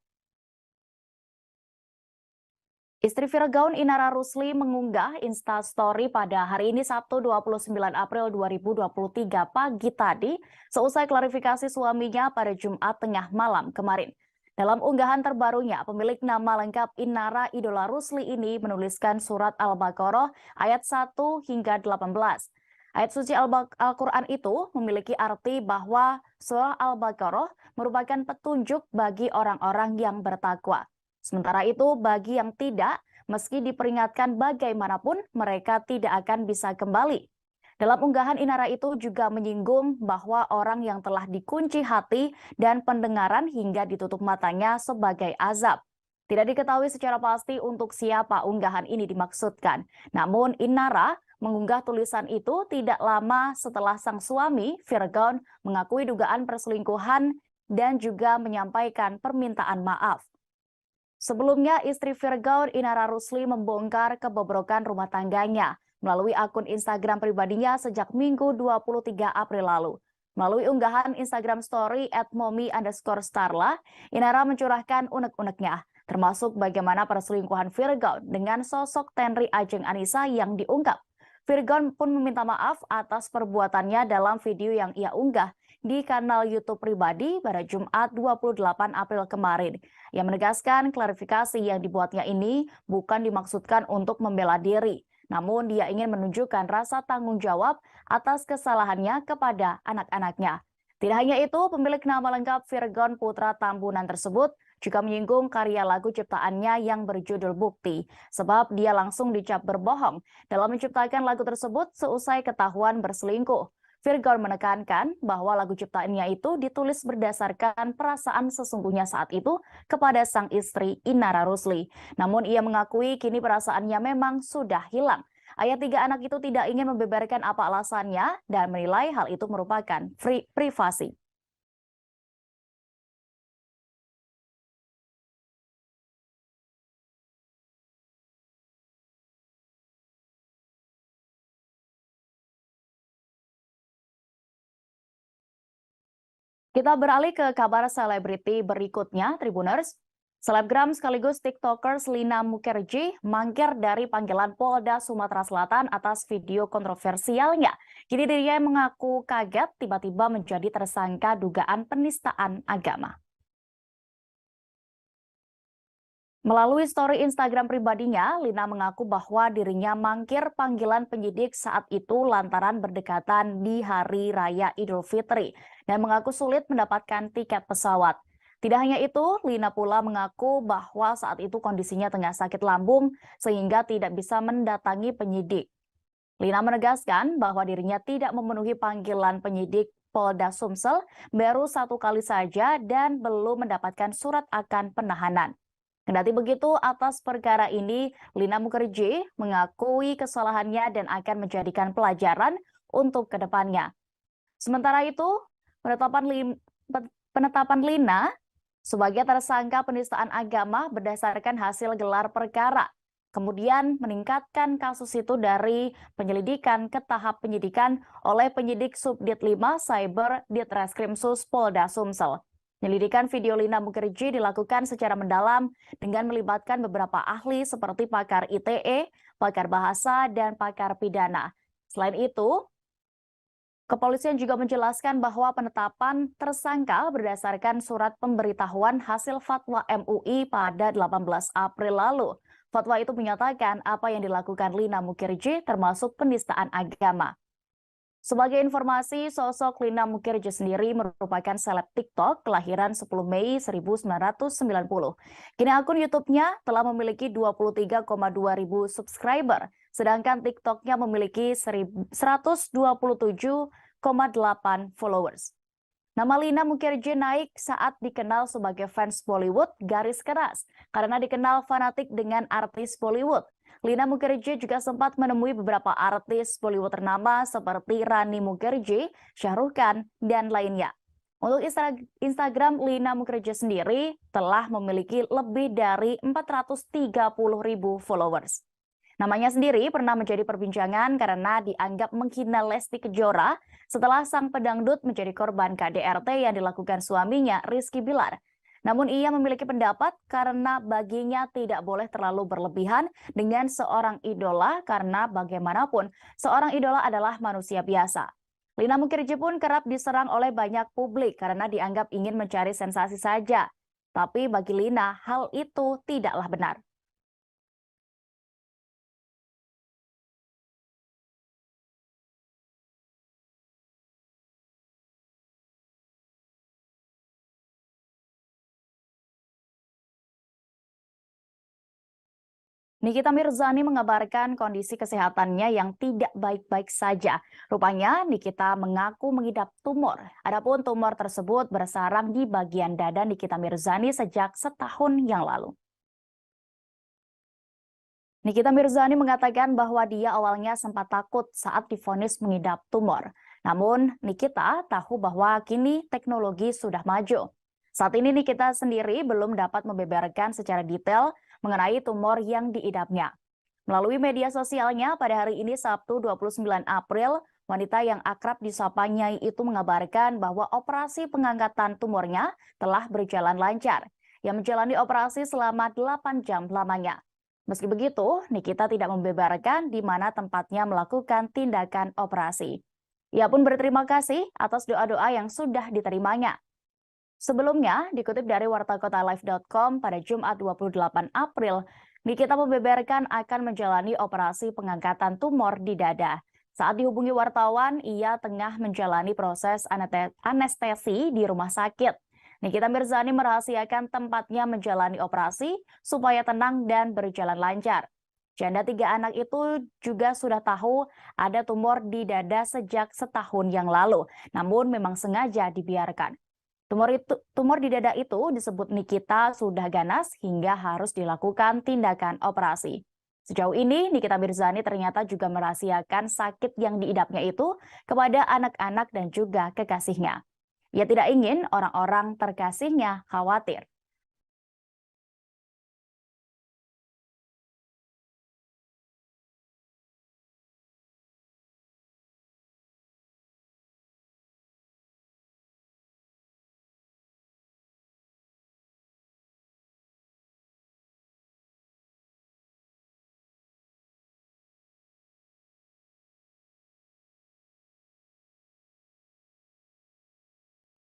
Speaker 1: Istri Virgaun Inara Rusli mengunggah Instastory pada hari ini Sabtu 29 April 2023 pagi tadi seusai klarifikasi suaminya pada Jumat tengah malam kemarin. Dalam unggahan terbarunya, pemilik nama lengkap Inara Idola Rusli ini menuliskan surat Al-Baqarah ayat 1 hingga 18. Ayat suci Al-Quran itu memiliki arti bahwa surah Al-Baqarah merupakan petunjuk bagi orang-orang yang bertakwa. Sementara itu, bagi yang tidak, meski diperingatkan bagaimanapun, mereka tidak akan bisa kembali. Dalam unggahan Inara itu juga menyinggung bahwa orang yang telah dikunci hati dan pendengaran hingga ditutup matanya sebagai azab. Tidak diketahui secara pasti untuk siapa unggahan ini dimaksudkan. Namun Inara mengunggah tulisan itu tidak lama setelah sang suami, Virgon, mengakui dugaan perselingkuhan dan juga menyampaikan permintaan maaf. Sebelumnya, istri Virgon, Inara Rusli, membongkar kebobrokan rumah tangganya melalui akun Instagram pribadinya sejak Minggu 23 April lalu. Melalui unggahan Instagram story @momi_starla, Inara mencurahkan unek-uneknya, termasuk bagaimana perselingkuhan Virgon dengan sosok Tenri Ajeng Anissa yang diungkap. Virgon pun meminta maaf atas perbuatannya dalam video yang ia unggah di kanal YouTube pribadi pada Jumat 28 April kemarin. Ia menegaskan klarifikasi yang dibuatnya ini bukan dimaksudkan untuk membela diri, namun dia ingin menunjukkan rasa tanggung jawab atas kesalahannya kepada anak-anaknya. Tidak hanya itu, pemilik nama lengkap Virgon Putra Tambunan tersebut juga menyinggung karya lagu ciptaannya yang berjudul Bukti, sebab dia langsung dicap berbohong dalam menciptakan lagu tersebut seusai ketahuan berselingkuh. Virgon menekankan bahwa lagu ciptaannya itu ditulis berdasarkan perasaan sesungguhnya saat itu kepada sang istri Inara Rusli. Namun ia mengakui kini perasaannya memang sudah hilang. Ayah tiga anak itu tidak ingin membeberkan apa alasannya dan menilai hal itu merupakan privasi. Kita beralih ke kabar selebriti berikutnya, Tribuners. Selebgram sekaligus TikTokers Lina Mukherjee mangkir dari panggilan Polda Sumatera Selatan atas video kontroversialnya. Kini dirinya mengaku kaget tiba-tiba menjadi tersangka dugaan penistaan agama. Melalui story Instagram pribadinya, Lina mengaku bahwa dirinya mangkir panggilan penyidik saat itu lantaran berdekatan di Hari Raya Idul Fitri dan mengaku sulit mendapatkan tiket pesawat. Tidak hanya itu, Lina pula mengaku bahwa saat itu kondisinya tengah sakit lambung sehingga tidak bisa mendatangi penyidik. Lina menegaskan bahwa dirinya tidak memenuhi panggilan penyidik Polda Sumsel baru 1 kali saja dan belum mendapatkan surat akan penahanan. Kendati begitu, atas perkara ini, Lina Mukherjee mengakui kesalahannya dan akan menjadikan pelajaran untuk kedepannya. Sementara itu, penetapan Lina sebagai tersangka penistaan agama berdasarkan hasil gelar perkara, kemudian meningkatkan kasus itu dari penyelidikan ke tahap penyidikan oleh penyidik Subdit 5 Cyber Ditreskrimsus Polda Sumsel. Penyelidikan video Lina Mukherjee dilakukan secara mendalam dengan melibatkan beberapa ahli seperti pakar ITE, pakar bahasa, dan pakar pidana. Selain itu, kepolisian juga menjelaskan bahwa penetapan tersangka berdasarkan surat pemberitahuan hasil fatwa MUI pada 18 April lalu. Fatwa itu menyatakan apa yang dilakukan Lina Mukherjee termasuk penistaan agama. Sebagai informasi, sosok Lina Mukherjee sendiri merupakan seleb TikTok kelahiran 10 Mei 1990. Kini akun YouTube-nya telah memiliki 23,2 ribu subscriber, sedangkan TikTok-nya memiliki 127,8 followers. Nama Lina Mukherjee naik saat dikenal sebagai fans Bollywood garis keras karena dikenal fanatik dengan artis Bollywood. Lina Mukherjee juga sempat menemui beberapa artis Bollywood ternama seperti Rani Mukherjee, Shah Rukh Khan, dan lainnya. Untuk Instagram, Lina Mukherjee sendiri telah memiliki lebih dari 430.000 followers. Namanya sendiri pernah menjadi perbincangan karena dianggap menghina Lesti Kejora setelah sang pedangdut menjadi korban KDRT yang dilakukan suaminya, Rizky Bilar. Namun ia memiliki pendapat karena baginya tidak boleh terlalu berlebihan dengan seorang idola karena bagaimanapun seorang idola adalah manusia biasa. Lina Mukherjee pun kerap diserang oleh banyak publik karena dianggap ingin mencari sensasi saja. Tapi bagi Lina, hal itu tidaklah benar. Nikita Mirzani mengabarkan kondisi kesehatannya yang tidak baik-baik saja. Rupanya Nikita mengaku mengidap tumor. Adapun tumor tersebut bersarang di bagian dada Nikita Mirzani sejak setahun yang lalu. Nikita Mirzani mengatakan bahwa dia awalnya sempat takut saat divonis mengidap tumor. Namun, Nikita tahu bahwa kini teknologi sudah maju. Saat ini Nikita sendiri belum dapat membeberkan secara detail mengenai tumor yang diidapnya. Melalui media sosialnya pada hari ini Sabtu 29 April, wanita yang akrab disapa Nyai itu mengabarkan bahwa operasi pengangkatan tumornya telah berjalan lancar. Yang menjalani operasi selama 8 jam lamanya. Meski begitu, Nikita tidak membeberkan di mana tempatnya melakukan tindakan operasi. Ia pun berterima kasih atas doa-doa yang sudah diterimanya. Sebelumnya, dikutip dari wartakotalive.com pada Jumat 28 April, Nikita membeberkan akan menjalani operasi pengangkatan tumor di dada. Saat dihubungi wartawan, ia tengah menjalani proses anestesi di rumah sakit. Nikita Mirzani merahasiakan tempatnya menjalani operasi supaya tenang dan berjalan lancar. Janda 3 anak itu juga sudah tahu ada tumor di dada sejak setahun yang lalu, namun memang sengaja dibiarkan. Tumor di dada itu disebut Nikita sudah ganas hingga harus dilakukan tindakan operasi. Sejauh ini, Nikita Mirzani ternyata juga merahasiakan sakit yang diidapnya itu kepada anak-anak dan juga kekasihnya. Ia tidak ingin orang-orang terkasihnya khawatir.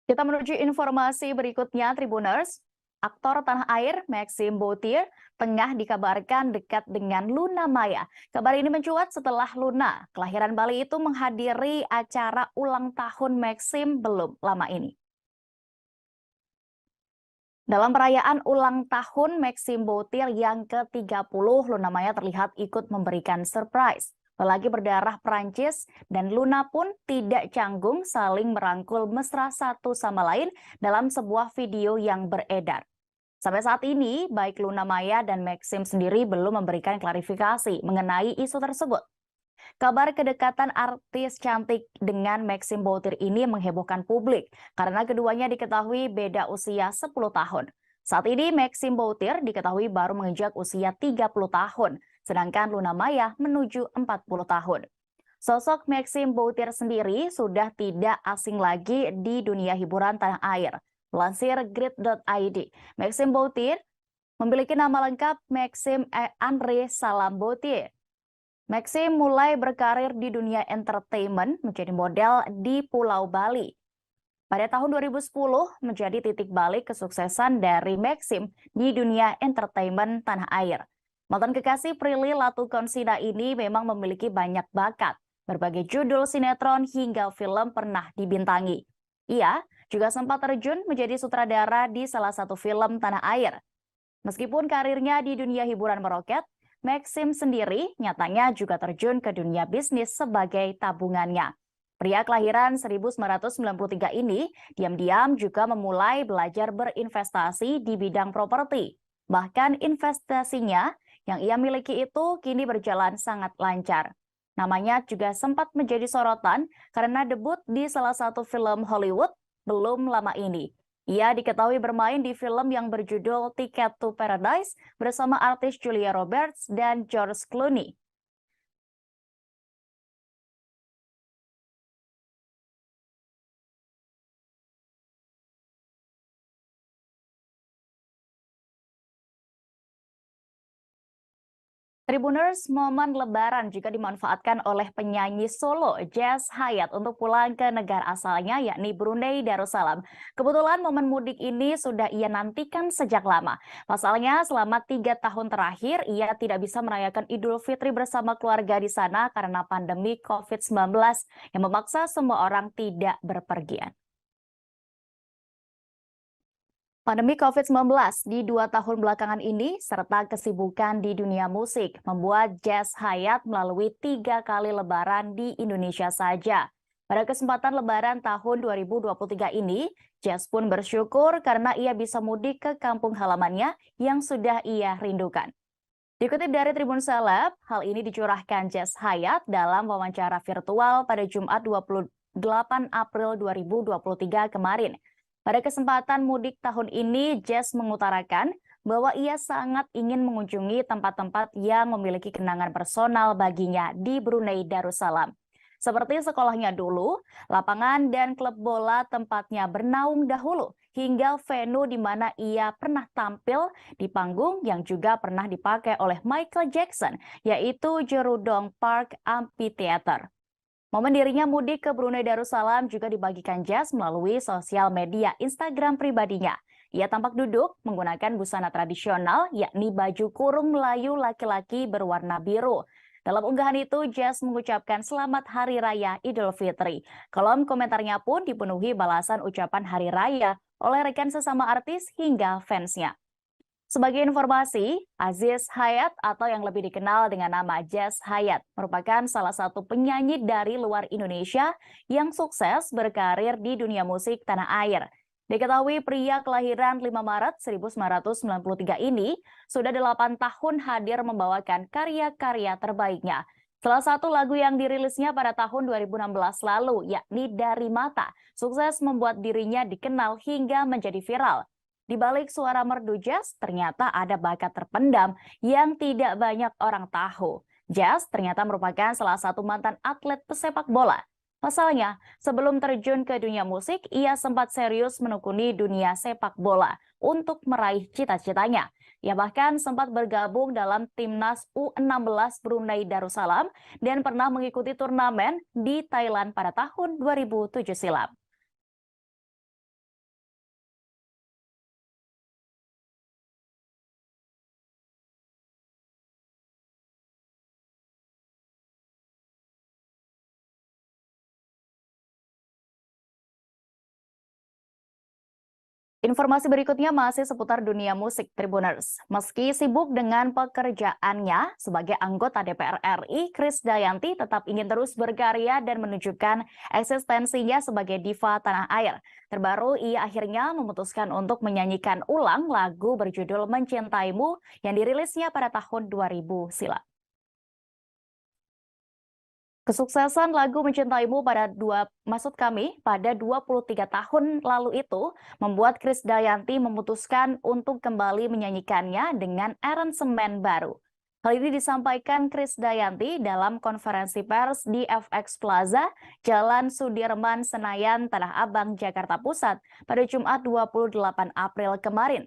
Speaker 1: Kita menuju informasi berikutnya, Tribuners. Aktor tanah air Maxim Boutir tengah dikabarkan dekat dengan Luna Maya. Kabar ini mencuat setelah Luna, kelahiran Bali itu menghadiri acara ulang tahun Maxim belum lama ini. Dalam perayaan ulang tahun Maxim Boutir yang ke-30, Luna Maya terlihat ikut memberikan surprise. Lelaki berdarah Prancis dan Luna pun tidak canggung saling merangkul mesra satu sama lain dalam sebuah video yang beredar. Sampai saat ini, baik Luna Maya dan Maxim sendiri belum memberikan klarifikasi mengenai isu tersebut. Kabar kedekatan artis cantik dengan Maxim Boutir ini menghebohkan publik karena keduanya diketahui beda usia 10 tahun. Saat ini Maxim Boutir diketahui baru menginjak usia 30 tahun, sedangkan Luna Maya menuju 40 tahun. Sosok Maxim Boutir sendiri sudah tidak asing lagi di dunia hiburan tanah air. Lansir grid.id, Maxim Boutir memiliki nama lengkap Maxim Andre Salam Boutir. Maxim mulai berkarir di dunia entertainment menjadi model di Pulau Bali. Pada tahun 2010 menjadi titik balik kesuksesan dari Maxim di dunia entertainment tanah air. Mantan kekasih Prilly Latukonsina ini memang memiliki banyak bakat. Berbagai judul sinetron hingga film pernah dibintangi. Ia juga sempat terjun menjadi sutradara di salah satu film tanah air. Meskipun karirnya di dunia hiburan meroket, Maxim sendiri nyatanya juga terjun ke dunia bisnis sebagai tabungannya. Pria kelahiran 1993 ini diam-diam juga memulai belajar berinvestasi di bidang properti. Bahkan investasinya yang ia miliki itu kini berjalan sangat lancar. Namanya juga sempat menjadi sorotan karena debut di salah satu film Hollywood belum lama ini. Ia diketahui bermain di film yang berjudul Ticket to Paradise bersama artis Julia Roberts dan George Clooney. Tribuners, momen Lebaran juga dimanfaatkan oleh penyanyi solo Jazz Hayat untuk pulang ke negara asalnya yakni Brunei Darussalam. Kebetulan momen mudik ini sudah ia nantikan sejak lama. Pasalnya selama 3 tahun terakhir ia tidak bisa merayakan Idul Fitri bersama keluarga di sana karena pandemi COVID-19 yang memaksa semua orang tidak berpergian. Pandemi COVID-19 di 2 tahun belakangan ini, serta kesibukan di dunia musik, membuat Jazz Hayat melalui 3 kali lebaran di Indonesia saja. Pada kesempatan lebaran tahun 2023 ini, Jazz pun bersyukur karena ia bisa mudik ke kampung halamannya yang sudah ia rindukan. Dikutip dari Tribun Seleb, hal ini dicurahkan Jazz Hayat dalam wawancara virtual pada Jumat 28 April 2023 kemarin. Pada kesempatan mudik tahun ini, Jazz mengutarakan bahwa ia sangat ingin mengunjungi tempat-tempat yang memiliki kenangan personal baginya di Brunei Darussalam. Seperti sekolahnya dulu, lapangan dan klub bola tempatnya bernaung dahulu, hingga venue di mana ia pernah tampil di panggung yang juga pernah dipakai oleh Michael Jackson, yaitu Jerudong Park Amphitheater. Momen dirinya mudik ke Brunei Darussalam juga dibagikan Jazz melalui sosial media Instagram pribadinya. Ia tampak duduk menggunakan busana tradisional, yakni baju kurung Melayu laki-laki berwarna biru. Dalam unggahan itu, Jazz mengucapkan Selamat Hari Raya Idul Fitri. Kolom komentarnya pun dipenuhi balasan ucapan Hari Raya oleh rekan sesama artis hingga fansnya. Sebagai informasi, Aziz Hayat atau yang lebih dikenal dengan nama Jazz Hayat merupakan salah satu penyanyi dari luar Indonesia yang sukses berkarir di dunia musik tanah air. Diketahui pria kelahiran 5 Maret 1993 ini sudah 8 tahun hadir membawakan karya-karya terbaiknya. Salah satu lagu yang dirilisnya pada tahun 2016 lalu, yakni Dari Mata, sukses membuat dirinya dikenal hingga menjadi viral. Di balik suara merdu Jazz, ternyata ada bakat terpendam yang tidak banyak orang tahu. Jazz ternyata merupakan salah satu mantan atlet pesepak bola. Pasalnya, sebelum terjun ke dunia musik, ia sempat serius menekuni dunia sepak bola untuk meraih cita-citanya. Ia bahkan sempat bergabung dalam timnas U16 Brunei Darussalam dan pernah mengikuti turnamen di Thailand pada tahun 2007 silam. Informasi berikutnya masih seputar dunia musik Tribuners. Meski sibuk dengan pekerjaannya sebagai anggota DPR RI, Krisdayanti tetap ingin terus berkarya dan menunjukkan eksistensinya sebagai diva tanah air. Terbaru, ia akhirnya memutuskan untuk menyanyikan ulang lagu berjudul Mencintaimu yang dirilisnya pada tahun 2000 silam. Kesuksesan lagu Mencintaimu pada 23 tahun lalu itu membuat Krisdayanti memutuskan untuk kembali menyanyikannya dengan aransemen baru. Hal ini disampaikan Krisdayanti dalam konferensi pers di FX Plaza, Jalan Sudirman, Senayan, Tanah Abang, Jakarta Pusat pada Jumat 28 April kemarin.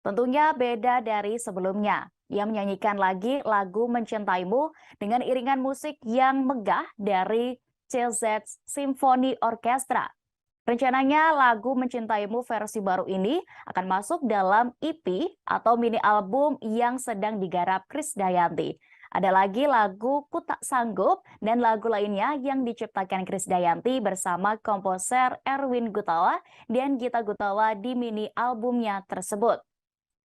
Speaker 1: Tentunya beda dari sebelumnya. Ia menyanyikan lagi lagu Mencintaimu dengan iringan musik yang megah dari CZ Symphony Orchestra. Rencananya lagu Mencintaimu versi baru ini akan masuk dalam EP atau mini album yang sedang digarap Krisdayanti. Ada lagi lagu Ku Tak Sanggup dan lagu lainnya yang diciptakan Krisdayanti bersama komposer Erwin Gutawa dan Gita Gutawa di mini albumnya tersebut.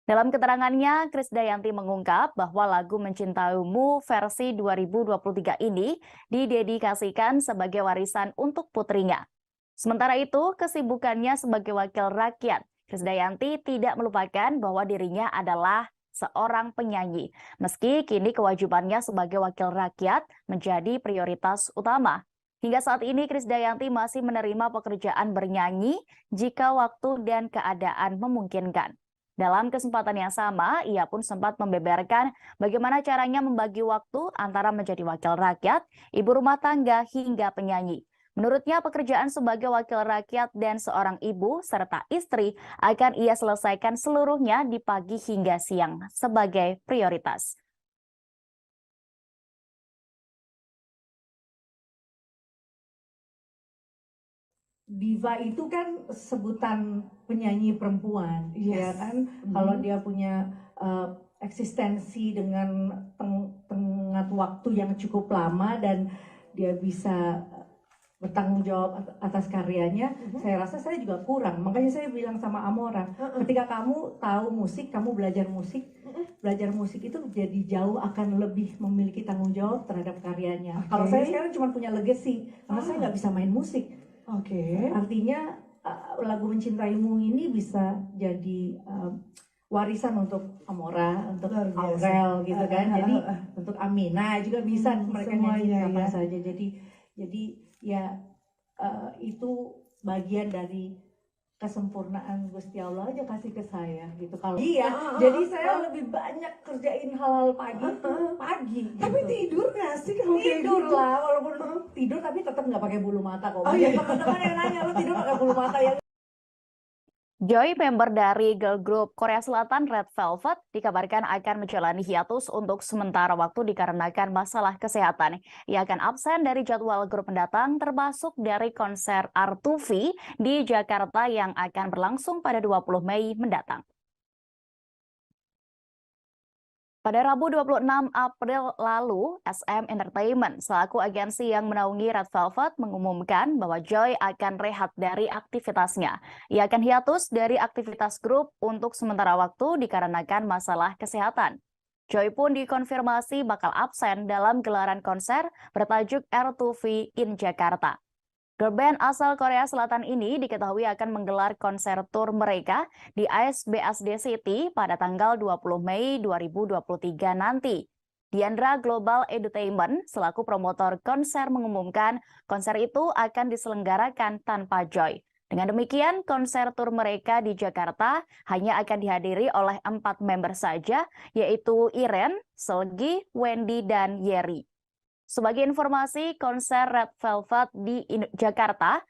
Speaker 1: Dalam keterangannya, Krisdayanti mengungkap bahwa lagu Mencintaimu versi 2023 ini didedikasikan sebagai warisan untuk putrinya. Sementara itu, kesibukannya sebagai wakil rakyat, Krisdayanti tidak melupakan bahwa dirinya adalah seorang penyanyi. Meski kini kewajibannya sebagai wakil rakyat menjadi prioritas utama. Hingga saat ini, Krisdayanti masih menerima pekerjaan bernyanyi jika waktu dan keadaan memungkinkan. Dalam kesempatan yang sama, ia pun sempat membeberkan bagaimana caranya membagi waktu antara menjadi wakil rakyat, ibu rumah tangga, hingga penyanyi. Menurutnya, pekerjaan sebagai wakil rakyat dan seorang ibu serta istri akan ia selesaikan seluruhnya di pagi hingga siang sebagai prioritas.
Speaker 2: Diva itu kan sebutan penyanyi perempuan, ya kan? Kalau dia punya eksistensi dengan tengah waktu yang cukup lama dan dia bisa bertanggung jawab atas karyanya, saya rasa saya juga kurang. Makanya saya bilang sama Amora, ketika kamu tahu musik, kamu belajar musik itu jadi jauh akan lebih memiliki tanggung jawab terhadap karyanya. Kalau saya sekarang cuma punya legacy, karena saya nggak bisa main musik. Artinya lagu Mencintaimu ini bisa jadi warisan untuk Amora, untuk Aurel gitu kan. Jadi untuk Amina juga bisa mereka nyanyi kapan saja. Jadi ya itu bagian dari kesempurnaan Gusti Allah aja kasih ke saya gitu. Kalau jadi saya lebih banyak kerjain hal-hal pagi. Tapi gitu. Tidur nggak sih? Tidur gitu? Lah, walaupun tidur tapi tetap nggak pakai bulu mata kok. Teman-teman yang nanya lu tidur pakai bulu mata ya.
Speaker 1: Joy, member dari girl group Korea Selatan Red Velvet, dikabarkan akan menjalani hiatus untuk sementara waktu dikarenakan masalah kesehatan. Ia akan absen dari jadwal grup mendatang, termasuk dari konser R2V di Jakarta yang akan berlangsung pada 20 Mei mendatang. Pada Rabu 26 April lalu, SM Entertainment selaku agensi yang menaungi Red Velvet mengumumkan bahwa Joy akan rehat dari aktivitasnya. Ia akan hiatus dari aktivitas grup untuk sementara waktu dikarenakan masalah kesehatan. Joy pun dikonfirmasi bakal absen dalam gelaran konser bertajuk R2V in Jakarta. Girl band asal Korea Selatan ini diketahui akan menggelar konser tur mereka di ASBSD City pada tanggal 20 Mei 2023 nanti. Diandra Global Entertainment selaku promotor konser mengumumkan konser itu akan diselenggarakan tanpa Joy. Dengan demikian, konser tur mereka di Jakarta hanya akan dihadiri oleh 4 member saja, yaitu Iren, Selgi, Wendy, dan Yeri. Sebagai informasi, konser Red Velvet di Jakarta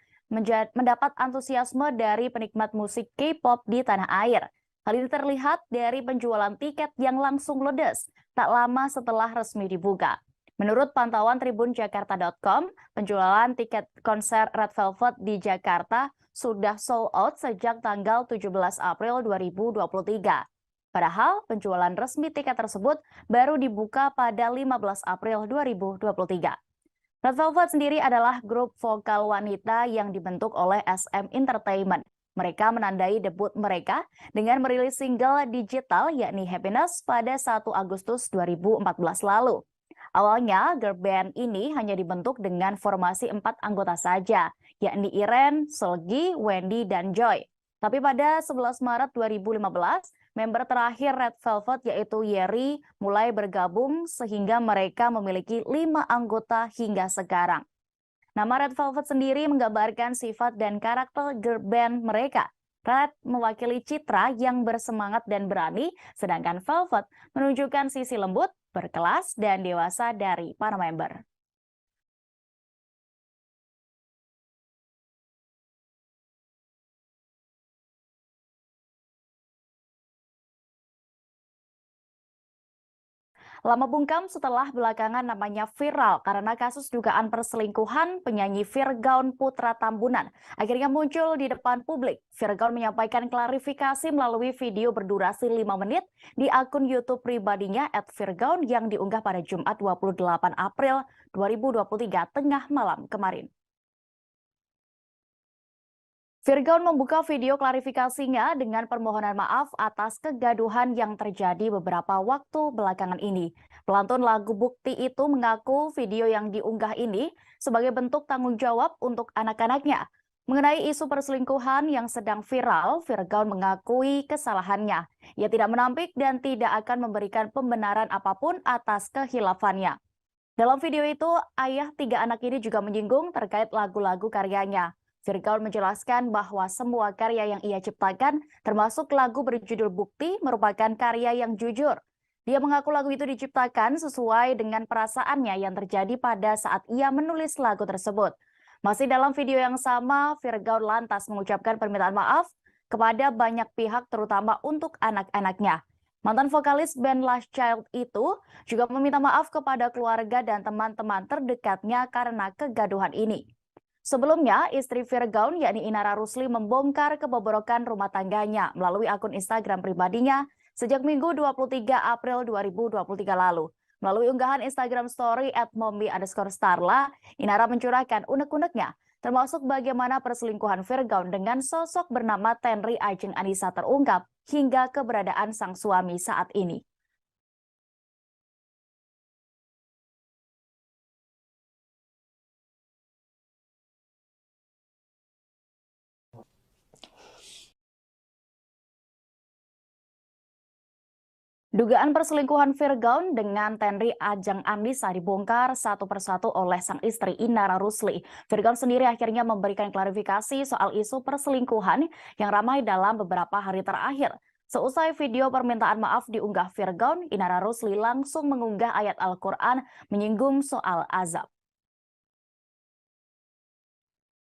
Speaker 1: mendapat antusiasme dari penikmat musik K-pop di tanah air. Hal ini terlihat dari penjualan tiket yang langsung ludes tak lama setelah resmi dibuka. Menurut pantauan tribunjakarta.com, penjualan tiket konser Red Velvet di Jakarta sudah sold out sejak tanggal 17 April 2023. Padahal penjualan resmi tiket tersebut baru dibuka pada 15 April 2023. Red Velvet sendiri adalah grup vokal wanita yang dibentuk oleh SM Entertainment. Mereka menandai debut mereka dengan merilis single digital yakni Happiness pada 1 Agustus 2014 lalu. Awalnya, girl band ini hanya dibentuk dengan formasi 4 anggota saja, yakni Iren, Selgi, Wendy, dan Joy. Tapi pada 11 Maret 2015, member terakhir Red Velvet yaitu Yeri mulai bergabung sehingga mereka memiliki 5 anggota hingga sekarang. Nama Red Velvet sendiri menggambarkan sifat dan karakter girl band mereka. Red mewakili citra yang bersemangat dan berani, sedangkan Velvet menunjukkan sisi lembut, berkelas, dan dewasa dari para member. Lama bungkam setelah belakangan namanya viral karena kasus dugaan perselingkuhan penyanyi Virgaun Putra Tambunan. Akhirnya muncul di depan publik. Virgaun menyampaikan klarifikasi melalui video berdurasi 5 menit di akun YouTube pribadinya @virgaun yang diunggah pada Jumat 28 April 2023 tengah malam kemarin. Virgaun membuka video klarifikasinya dengan permohonan maaf atas kegaduhan yang terjadi beberapa waktu belakangan ini. Pelantun lagu Bukti itu mengaku video yang diunggah ini sebagai bentuk tanggung jawab untuk anak-anaknya. Mengenai isu perselingkuhan yang sedang viral, Virgaun mengakui kesalahannya. Ia tidak menampik dan tidak akan memberikan pembenaran apapun atas kehilafannya. Dalam video itu, ayah 3 anak ini juga menyinggung terkait lagu-lagu karyanya. Virgaun menjelaskan bahwa semua karya yang ia ciptakan, termasuk lagu berjudul Bukti, merupakan karya yang jujur. Dia mengaku lagu itu diciptakan sesuai dengan perasaannya yang terjadi pada saat ia menulis lagu tersebut. Masih dalam video yang sama, Virgaun lantas mengucapkan permintaan maaf kepada banyak pihak, terutama untuk anak-anaknya. Mantan vokalis band Last Child itu juga meminta maaf kepada keluarga dan teman-teman terdekatnya karena kegaduhan ini. Sebelumnya, istri Virgaun yakni Inara Rusli membongkar kebobrokan rumah tangganya melalui akun Instagram pribadinya sejak Minggu 23 April 2023 lalu. Melalui unggahan Instagram Story @mommy_starla, Inara mencurahkan unek-uneknya, termasuk bagaimana perselingkuhan Virgaun dengan sosok bernama Tenri Ajeng Anissa terungkap hingga keberadaan sang suami saat ini. Dugaan perselingkuhan Virgaun dengan Tenri Ajeng Anissa dibongkar satu persatu oleh sang istri Inara Rusli. Virgaun sendiri akhirnya memberikan klarifikasi soal isu perselingkuhan yang ramai dalam beberapa hari terakhir. Seusai video permintaan maaf diunggah Virgaun, Inara Rusli langsung mengunggah ayat Al-Quran menyinggung soal azab.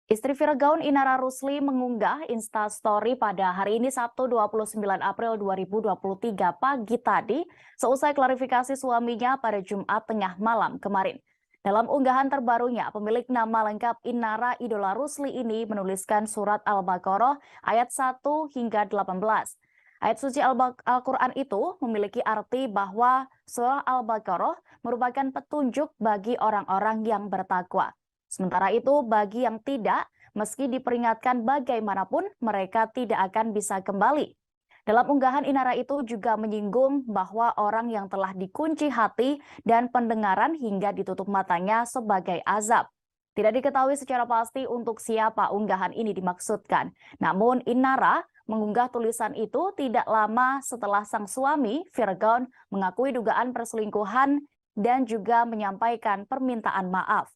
Speaker 1: Istri Virgaun Inara Rusli mengunggah Instastory pada hari ini Sabtu 29 April 2023 pagi tadi seusai klarifikasi suaminya pada Jumat tengah malam kemarin. Dalam unggahan terbarunya, pemilik nama lengkap Inara Idola Rusli ini menuliskan surat Al-Baqarah ayat 1 hingga 18. Ayat suci Al-Quran itu memiliki arti bahwa surah Al-Baqarah merupakan petunjuk bagi orang-orang yang bertakwa. Sementara itu, bagi yang tidak, meski diperingatkan bagaimanapun, mereka tidak akan bisa kembali. Dalam unggahan Inara itu juga menyinggung bahwa orang yang telah dikunci hati dan pendengaran hingga ditutup matanya sebagai azab. Tidak diketahui secara pasti untuk siapa unggahan ini dimaksudkan. Namun Inara mengunggah tulisan itu tidak lama setelah sang suami, Virgaun, mengakui dugaan perselingkuhan dan juga menyampaikan permintaan maaf.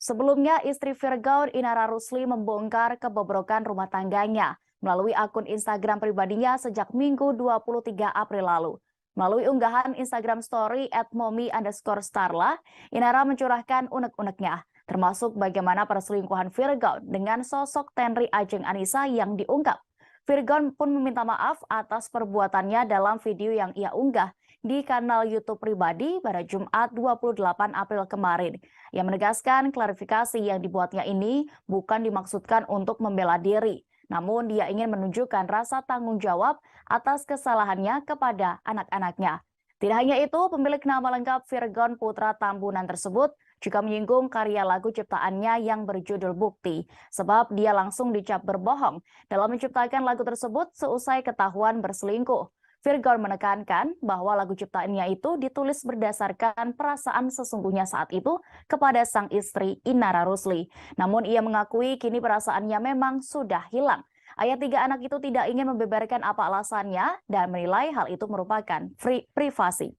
Speaker 1: Sebelumnya, istri Virgaun Inara Rusli membongkar kebobrokan rumah tangganya melalui akun Instagram pribadinya sejak Minggu 23 April lalu. Melalui unggahan Instagram Story @mommy_starla, Inara mencurahkan unek-uneknya, termasuk bagaimana perselingkuhan Virgaun dengan sosok Tenri Ajeng Anissa yang diungkap. Virgaun pun meminta maaf atas perbuatannya dalam video yang ia unggah di kanal YouTube pribadi pada Jumat 28 April kemarin. Ia menegaskan klarifikasi yang dibuatnya ini bukan dimaksudkan untuk membela diri, namun dia ingin menunjukkan rasa tanggung jawab atas kesalahannya kepada anak-anaknya. Tidak hanya itu, pemilik nama lengkap Virgaun Putra Tambunan tersebut juga menyinggung karya lagu ciptaannya yang berjudul Bukti, sebab dia langsung dicap berbohong dalam menciptakan lagu tersebut seusai ketahuan berselingkuh. Virgaun menekankan bahwa lagu ciptaannya itu ditulis berdasarkan perasaan sesungguhnya saat itu kepada sang istri Inara Rusli. Namun ia mengakui kini perasaannya memang sudah hilang. Ayah tiga anak itu tidak ingin membeberkan apa alasannya dan menilai hal itu merupakan privasi.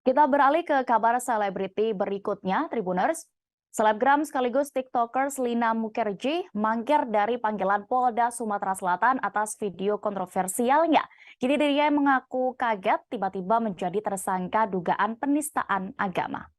Speaker 1: Kita beralih ke kabar selebriti berikutnya, Tribuners. Selebgram sekaligus TikTokers Lina Mukherjee mangkir dari panggilan Polda Sumatera Selatan atas video kontroversialnya. Kini dirinya mengaku kaget tiba-tiba menjadi tersangka dugaan penistaan agama.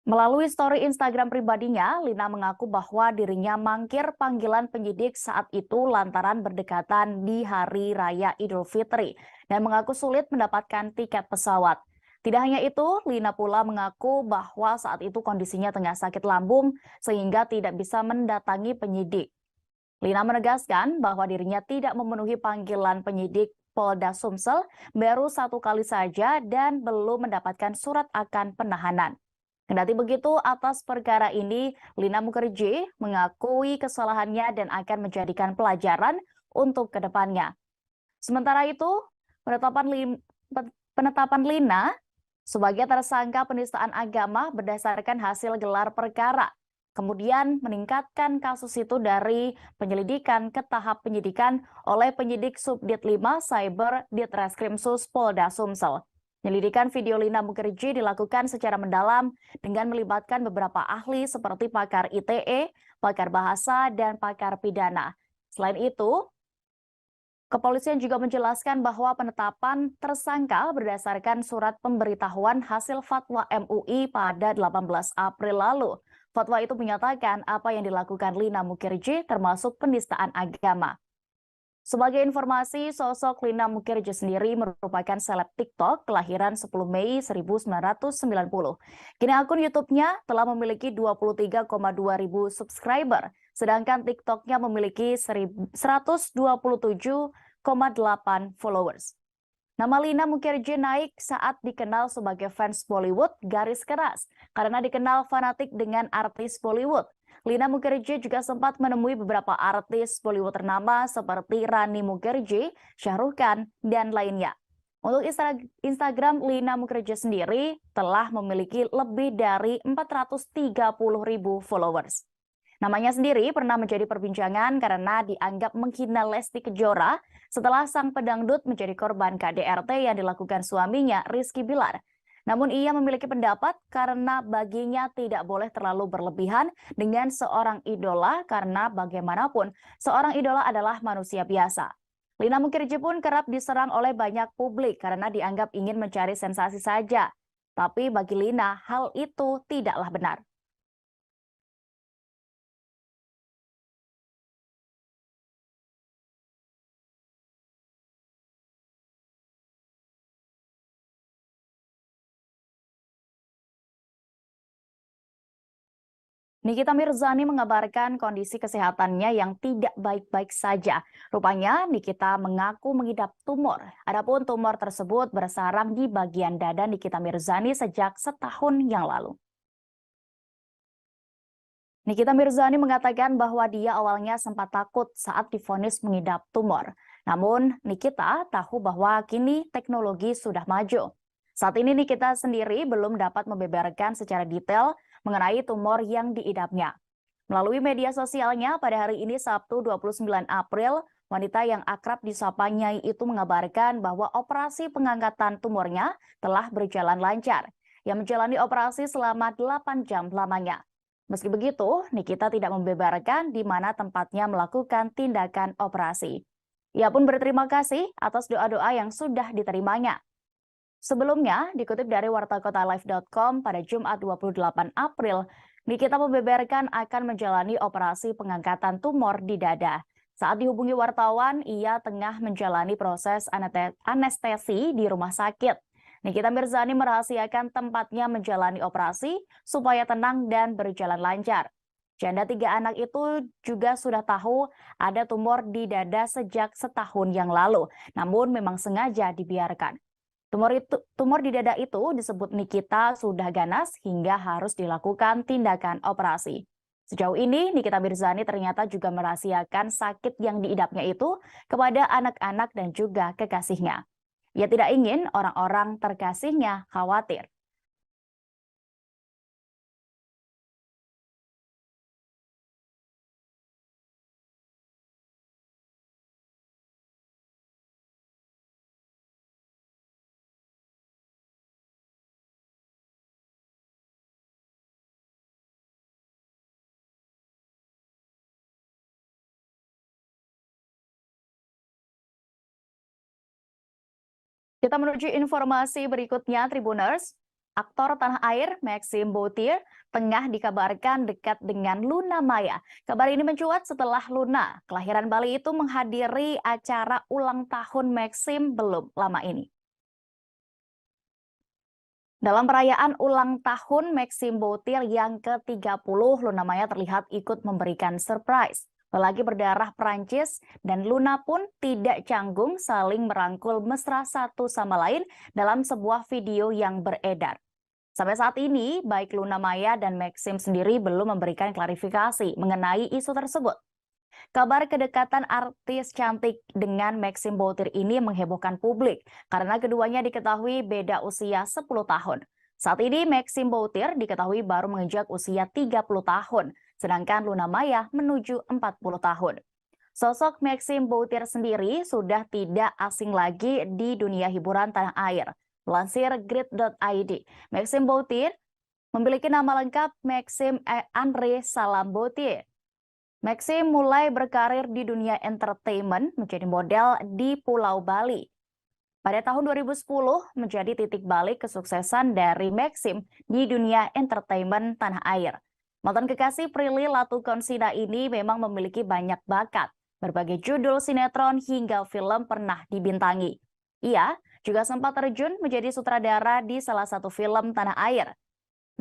Speaker 1: Melalui story Instagram pribadinya, Lina mengaku bahwa dirinya mangkir panggilan penyidik saat itu lantaran berdekatan di Hari Raya Idul Fitri dan mengaku sulit mendapatkan tiket pesawat. Tidak hanya itu, Lina pula mengaku bahwa saat itu kondisinya tengah sakit lambung sehingga tidak bisa mendatangi penyidik. Lina menegaskan bahwa dirinya tidak memenuhi panggilan penyidik Polda Sumsel baru satu kali saja dan belum mendapatkan surat akan penahanan. Kendati begitu, atas perkara ini, Lina Mukherjee mengakui kesalahannya dan akan menjadikan pelajaran untuk kedepannya. Sementara itu, penetapan Lina sebagai tersangka penistaan agama berdasarkan hasil gelar perkara, kemudian meningkatkan kasus itu dari penyelidikan ke tahap penyidikan oleh penyidik Subdit 5 Cyber Ditreskrimsus Polda Sumsel. Penyelidikan video Lina Mukherjee dilakukan secara mendalam dengan melibatkan beberapa ahli seperti pakar ITE, pakar bahasa, dan pakar pidana. Selain itu, kepolisian juga menjelaskan bahwa penetapan tersangka berdasarkan surat pemberitahuan hasil fatwa MUI pada 18 April lalu. Fatwa itu menyatakan apa yang dilakukan Lina Mukherjee termasuk penistaan agama. Sebagai informasi, sosok Lina Mukherjee sendiri merupakan seleb TikTok kelahiran 10 Mei 1990. Kini akun YouTube-nya telah memiliki 23,2 ribu subscriber, sedangkan TikTok-nya memiliki 127,8 followers. Nama Lina Mukherjee naik saat dikenal sebagai fans Bollywood garis keras karena dikenal fanatik dengan artis Bollywood. Lina Mukherjee juga sempat menemui beberapa artis Bollywood ternama seperti Rani Mukherjee, Shah Rukh Khan, dan lainnya. Untuk Instagram, Lina Mukherjee sendiri telah memiliki lebih dari 430.000 followers. Namanya sendiri pernah menjadi perbincangan karena dianggap menghina Lesti Kejora setelah sang pedangdut menjadi korban KDRT yang dilakukan suaminya, Rizky Bilar. Namun ia memiliki pendapat karena baginya tidak boleh terlalu berlebihan dengan seorang idola karena bagaimanapun seorang idola adalah manusia biasa. Lina Mukherjee pun kerap diserang oleh banyak publik karena dianggap ingin mencari sensasi saja. Tapi bagi Lina, hal itu tidaklah benar. Nikita Mirzani mengabarkan kondisi kesehatannya yang tidak baik-baik saja. Rupanya Nikita mengaku mengidap tumor. Adapun tumor tersebut bersarang di bagian dada Nikita Mirzani sejak setahun yang lalu. Nikita Mirzani mengatakan bahwa dia awalnya sempat takut saat divonis mengidap tumor. Namun Nikita tahu bahwa kini teknologi sudah maju. Saat ini Nikita sendiri belum dapat membeberkan secara detail mengenai tumor yang diidapnya. Melalui media sosialnya pada hari ini Sabtu 29 April, wanita yang akrab disapa Nyai itu mengabarkan bahwa operasi pengangkatan tumornya telah berjalan lancar. Yang menjalani operasi selama 8 jam lamanya. Meski begitu, Nikita tidak membeberkan di mana tempatnya melakukan tindakan operasi. Ia pun berterima kasih atas doa-doa yang sudah diterimanya. Sebelumnya, dikutip dari wartakotalive.com pada Jumat 28 April, Nikita membeberkan akan menjalani operasi pengangkatan tumor di dada. Saat dihubungi wartawan, ia tengah menjalani proses anestesi di rumah sakit. Nikita Mirzani merahasiakan tempatnya menjalani operasi supaya tenang dan berjalan lancar. Janda 3 anak itu juga sudah tahu ada tumor di dada sejak setahun yang lalu, namun memang sengaja dibiarkan. Tumor di dada itu disebut Nikita sudah ganas hingga harus dilakukan tindakan operasi. Sejauh ini, Nikita Mirzani ternyata juga merahasiakan sakit yang diidapnya itu kepada anak-anak dan juga kekasihnya. Ia tidak ingin orang-orang terkasihnya khawatir. Kita menuju informasi berikutnya, Tribuners. Aktor tanah air Maxim Boutir tengah dikabarkan dekat dengan Luna Maya. Kabar ini mencuat setelah Luna, kelahiran Bali itu menghadiri acara ulang tahun Maxim belum lama ini. Dalam perayaan ulang tahun Maxim Boutir yang ke-30, Luna Maya terlihat ikut memberikan surprise. Lelaki berdarah Prancis dan Luna pun tidak canggung saling merangkul mesra satu sama lain dalam sebuah video yang beredar. Sampai saat ini, baik Luna Maya dan Maxim sendiri belum memberikan klarifikasi mengenai isu tersebut. Kabar kedekatan artis cantik dengan Maxim Boutir ini menghebohkan publik karena keduanya diketahui beda usia 10 tahun. Saat ini Maxim Boutir diketahui baru menginjak usia 30 tahun, sedangkan Luna Maya menuju 40 tahun. Sosok Maxim Boutir sendiri sudah tidak asing lagi di dunia hiburan tanah air. Lansir grid.id, Maxim Boutir memiliki nama lengkap Maxim Andre Salam Boutir. Maxim mulai berkarir di dunia entertainment menjadi model di Pulau Bali. Pada tahun 2010 menjadi titik balik kesuksesan dari Maxim di dunia entertainment tanah air. Mantan kekasih Prilly Latuconsina ini memang memiliki banyak bakat. Berbagai judul sinetron hingga film pernah dibintangi. Ia juga sempat terjun menjadi sutradara di salah satu film tanah air.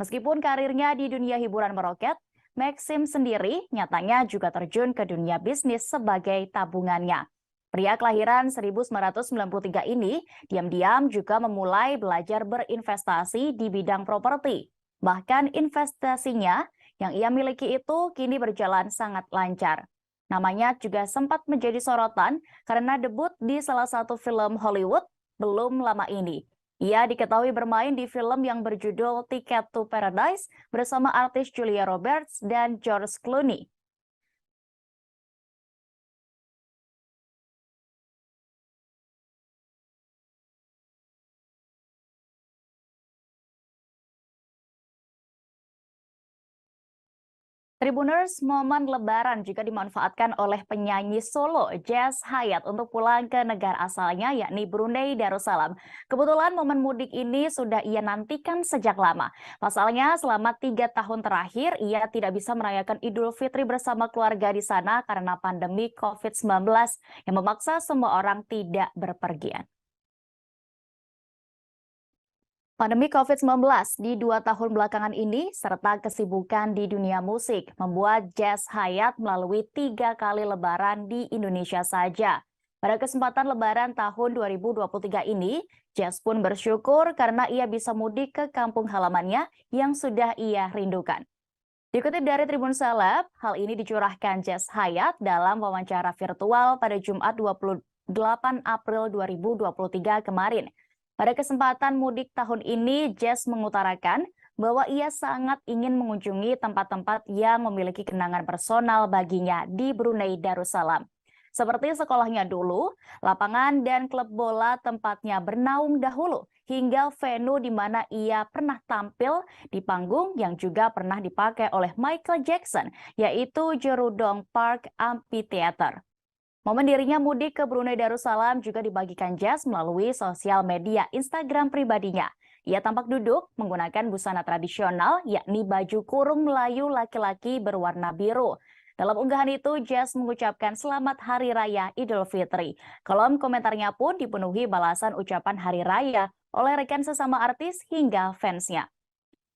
Speaker 1: Meskipun karirnya di dunia hiburan meroket, Maxim sendiri nyatanya juga terjun ke dunia bisnis sebagai tabungannya. Pria kelahiran 1993 ini diam-diam juga memulai belajar berinvestasi di bidang properti. Bahkan investasinya yang ia miliki itu kini berjalan sangat lancar. Namanya juga sempat menjadi sorotan karena debut di salah satu film Hollywood belum lama ini. Ia diketahui bermain di film yang berjudul Ticket to Paradise bersama artis Julia Roberts dan George Clooney. Tribuners, momen Lebaran juga dimanfaatkan oleh penyanyi solo Jazz Hayat untuk pulang ke negara asalnya yakni Brunei Darussalam. Kebetulan momen mudik ini sudah ia nantikan sejak lama. Pasalnya selama 3 tahun terakhir ia tidak bisa merayakan Idul Fitri bersama keluarga di sana karena pandemi COVID-19 yang memaksa semua orang tidak berpergian. Pandemi COVID-19 di 2 tahun belakangan ini, serta kesibukan di dunia musik, membuat Jazz Hayat melalui 3 kali lebaran di Indonesia saja. Pada kesempatan lebaran tahun 2023 ini, Jazz pun bersyukur karena ia bisa mudik ke kampung halamannya yang sudah ia rindukan. Dikutip dari Tribun Seleb, hal ini dicurahkan Jazz Hayat dalam wawancara virtual pada Jumat 28 April 2023 kemarin. Pada kesempatan mudik tahun ini, Jazz mengutarakan bahwa ia sangat ingin mengunjungi tempat-tempat yang memiliki kenangan personal baginya di Brunei Darussalam. Seperti sekolahnya dulu, lapangan dan klub bola tempatnya bernaung dahulu, hingga venue di mana ia pernah tampil di panggung yang juga pernah dipakai oleh Michael Jackson, yaitu Jerudong Park Amphitheater. Momen dirinya mudik ke Brunei Darussalam juga dibagikan Jazz melalui sosial media Instagram pribadinya. Ia tampak duduk menggunakan busana tradisional, yakni baju kurung Melayu laki-laki berwarna biru. Dalam unggahan itu, Jazz mengucapkan Selamat Hari Raya Idul Fitri. Kolom komentarnya pun dipenuhi balasan ucapan Hari Raya oleh rekan sesama artis hingga fansnya.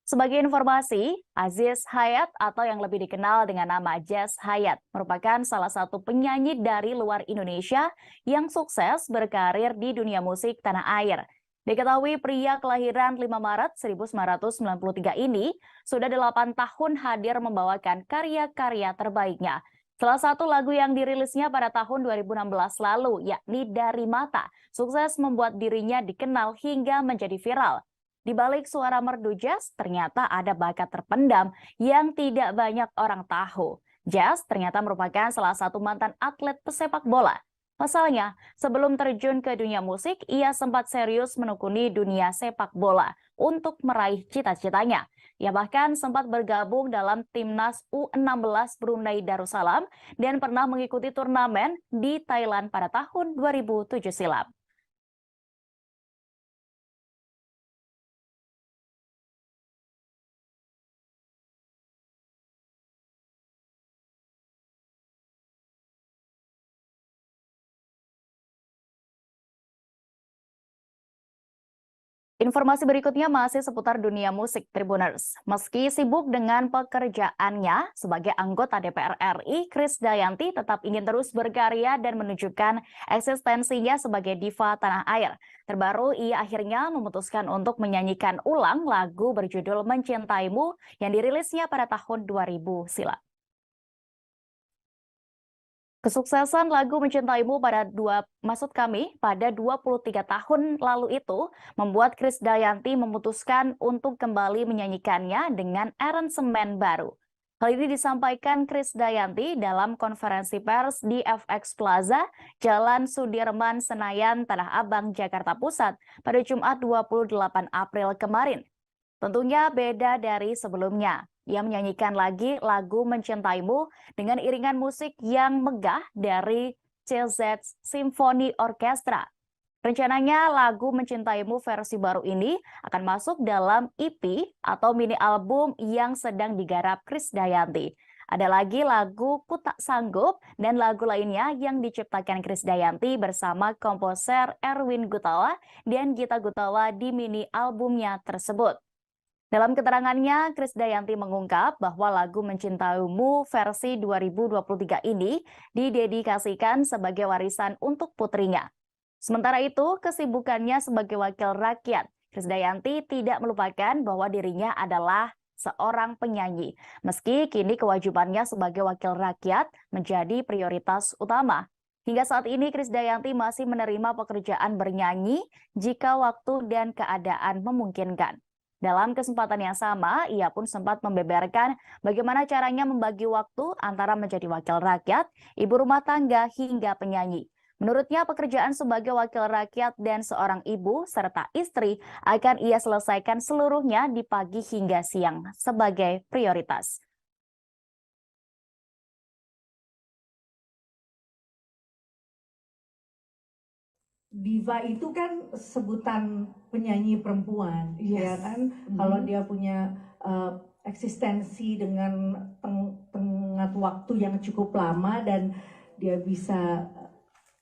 Speaker 1: Sebagai informasi, Aziz Hayat atau yang lebih dikenal dengan nama Jazz Hayat merupakan salah satu penyanyi dari luar Indonesia yang sukses berkarir di dunia musik tanah air. Diketahui pria kelahiran 5 Maret 1993 ini sudah 8 tahun hadir membawakan karya-karya terbaiknya. Salah satu lagu yang dirilisnya pada tahun 2016 lalu, yakni Dari Mata, sukses membuat dirinya dikenal hingga menjadi viral. Di balik suara merdu Jazz, ternyata ada bakat terpendam yang tidak banyak orang tahu. Jazz ternyata merupakan salah satu mantan atlet pesepak bola. Pasalnya, sebelum terjun ke dunia musik, ia sempat serius menekuni dunia sepak bola untuk meraih cita-citanya. Ia bahkan sempat bergabung dalam timnas U16 Brunei Darussalam dan pernah mengikuti turnamen di Thailand pada tahun 2007 silam. Informasi berikutnya masih seputar dunia musik Tribuners. Meski sibuk dengan pekerjaannya sebagai anggota DPR RI, Krisdayanti tetap ingin terus berkarya dan menunjukkan eksistensinya sebagai diva tanah air. Terbaru, ia akhirnya memutuskan untuk menyanyikan ulang lagu berjudul Mencintaimu yang dirilisnya pada tahun 2000 silam. Kesuksesan lagu Mencintaimu pada 23 tahun lalu itu membuat Krisdayanti memutuskan untuk kembali menyanyikannya dengan aransemen baru. Hal ini disampaikan Krisdayanti dalam konferensi pers di FX Plaza, Jalan Sudirman, Senayan, Tanah Abang, Jakarta Pusat pada Jumat 28 April kemarin. Tentunya beda dari sebelumnya. Ia menyanyikan lagi lagu Mencintaimu dengan iringan musik yang megah dari CZ Symphony Orchestra. Rencananya lagu Mencintaimu versi baru ini akan masuk dalam EP atau mini album yang sedang digarap Krisdayanti. Ada lagi lagu Ku Tak Sanggup dan lagu lainnya yang diciptakan Krisdayanti bersama komposer Erwin Gutawa dan Gita Gutawa di mini albumnya tersebut. Dalam keterangannya, Krisdayanti mengungkap bahwa lagu Mencintaimu versi 2023 ini didedikasikan sebagai warisan untuk putrinya. Sementara itu, kesibukannya sebagai wakil rakyat, Krisdayanti tidak melupakan bahwa dirinya adalah seorang penyanyi, meski kini kewajibannya sebagai wakil rakyat menjadi prioritas utama. Hingga saat ini, Krisdayanti masih menerima pekerjaan bernyanyi jika waktu dan keadaan memungkinkan. Dalam kesempatan yang sama, ia pun sempat membeberkan bagaimana caranya membagi waktu antara menjadi wakil rakyat, ibu rumah tangga, hingga penyanyi. Menurutnya, pekerjaan sebagai wakil rakyat dan seorang ibu serta istri akan ia selesaikan seluruhnya di pagi hingga siang sebagai prioritas.
Speaker 2: Diva itu kan sebutan penyanyi perempuan, ya kan? Kalau dia punya eksistensi dengan tengah waktu yang cukup lama dan dia bisa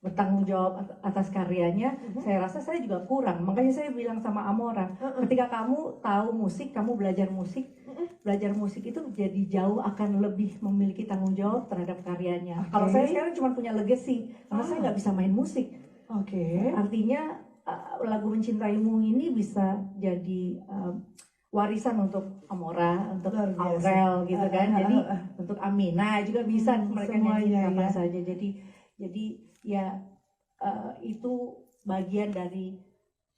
Speaker 2: bertanggung jawab atas karyanya, saya rasa saya juga kurang. Makanya saya bilang sama Amora, ketika kamu tahu musik, kamu belajar musik itu jadi jauh akan lebih memiliki tanggung jawab terhadap karyanya. Kalau saya sekarang cuma punya legacy, karena saya nggak bisa main musik. Artinya lagu Mencintaimu ini bisa jadi warisan untuk Amora, untuk Aurel gitu kan. Jadi untuk Amina juga bisa mereka nyanyi kapan saja. Jadi ya itu bagian dari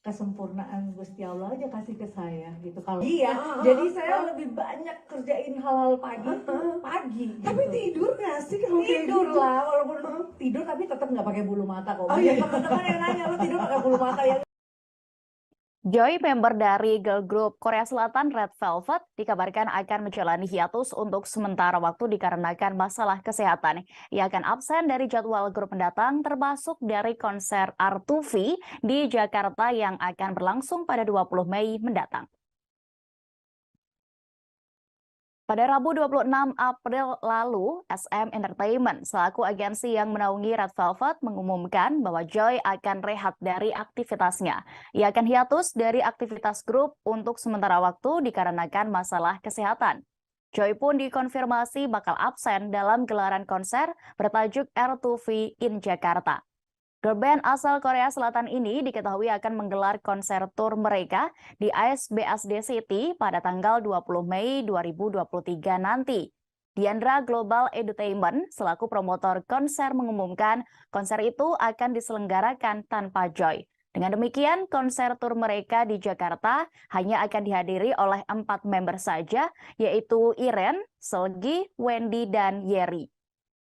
Speaker 2: kesempurnaan Gusti Allah aja kasih ke saya gitu. Kalau jadi saya lebih banyak kerjain hal-hal pagi. Tapi gitu. Tidur nggak sih kalau tidur gitu? Lah, walaupun tidur tapi tetap nggak pakai bulu mata kok. Teman-teman yang nanya lu tidur pakai bulu mata ya.
Speaker 1: Joy, member dari girl group Korea Selatan Red Velvet, dikabarkan akan menjalani hiatus untuk sementara waktu dikarenakan masalah kesehatan. Ia akan absen dari jadwal grup mendatang, termasuk dari konser R2V di Jakarta yang akan berlangsung pada 20 Mei mendatang. Pada Rabu 26 April lalu, SM Entertainment selaku agensi yang menaungi Red Velvet mengumumkan bahwa Joy akan rehat dari aktivitasnya. Ia akan hiatus dari aktivitas grup untuk sementara waktu dikarenakan masalah kesehatan. Joy pun dikonfirmasi bakal absen dalam gelaran konser bertajuk R2V in Jakarta. Girl band asal Korea Selatan ini diketahui akan menggelar konser tur mereka di ASBSD City pada tanggal 20 Mei 2023 nanti. Diandra Global Entertainment selaku promotor konser mengumumkan konser itu akan diselenggarakan tanpa Joy. Dengan demikian, konser tur mereka di Jakarta hanya akan dihadiri oleh 4 member saja, yaitu Iren, Selgi, Wendy, dan Yeri.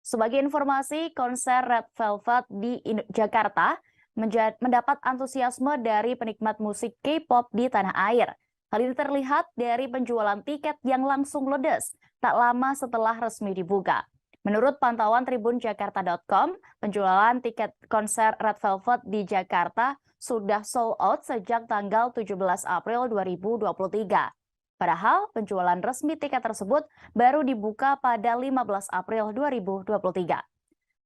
Speaker 1: Sebagai informasi, konser Red Velvet di Jakarta mendapat antusiasme dari penikmat musik K-pop di tanah air. Hal ini terlihat dari penjualan tiket yang langsung ludes tak lama setelah resmi dibuka. Menurut pantauan tribunjakarta.com, penjualan tiket konser Red Velvet di Jakarta sudah sold out sejak tanggal 17 April 2023. Padahal penjualan resmi tiket tersebut baru dibuka pada 15 April 2023.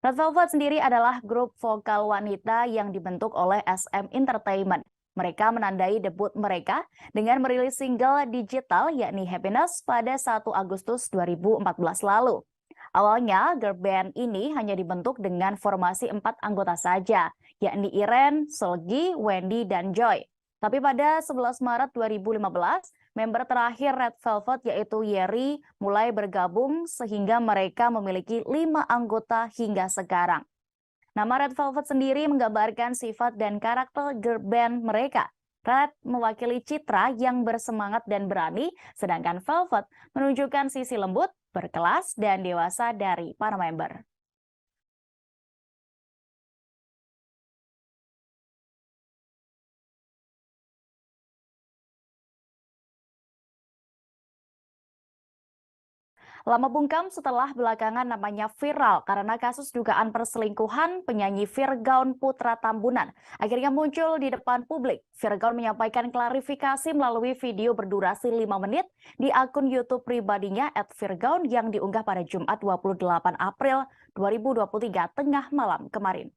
Speaker 1: Red Velvet sendiri adalah grup vokal wanita yang dibentuk oleh SM Entertainment. Mereka menandai debut mereka dengan merilis single digital yakni Happiness pada 1 Agustus 2014 lalu. Awalnya, girl band ini hanya dibentuk dengan formasi 4 anggota saja, yakni Iren, Selgi, Wendy, dan Joy. Tapi pada 11 Maret 2015, member terakhir Red Velvet yaitu Yeri mulai bergabung sehingga mereka memiliki 5 anggota hingga sekarang. Nama Red Velvet sendiri menggambarkan sifat dan karakter girl band mereka. Red mewakili citra yang bersemangat dan berani, sedangkan Velvet menunjukkan sisi lembut, berkelas, dan dewasa dari para member. Lama bungkam setelah belakangan namanya viral karena kasus dugaan perselingkuhan penyanyi Virgaun Putra Tambunan akhirnya muncul di depan publik. Virgaun menyampaikan klarifikasi melalui video berdurasi 5 menit di akun YouTube pribadinya @virgaun yang diunggah pada Jumat 28 April 2023 tengah malam kemarin.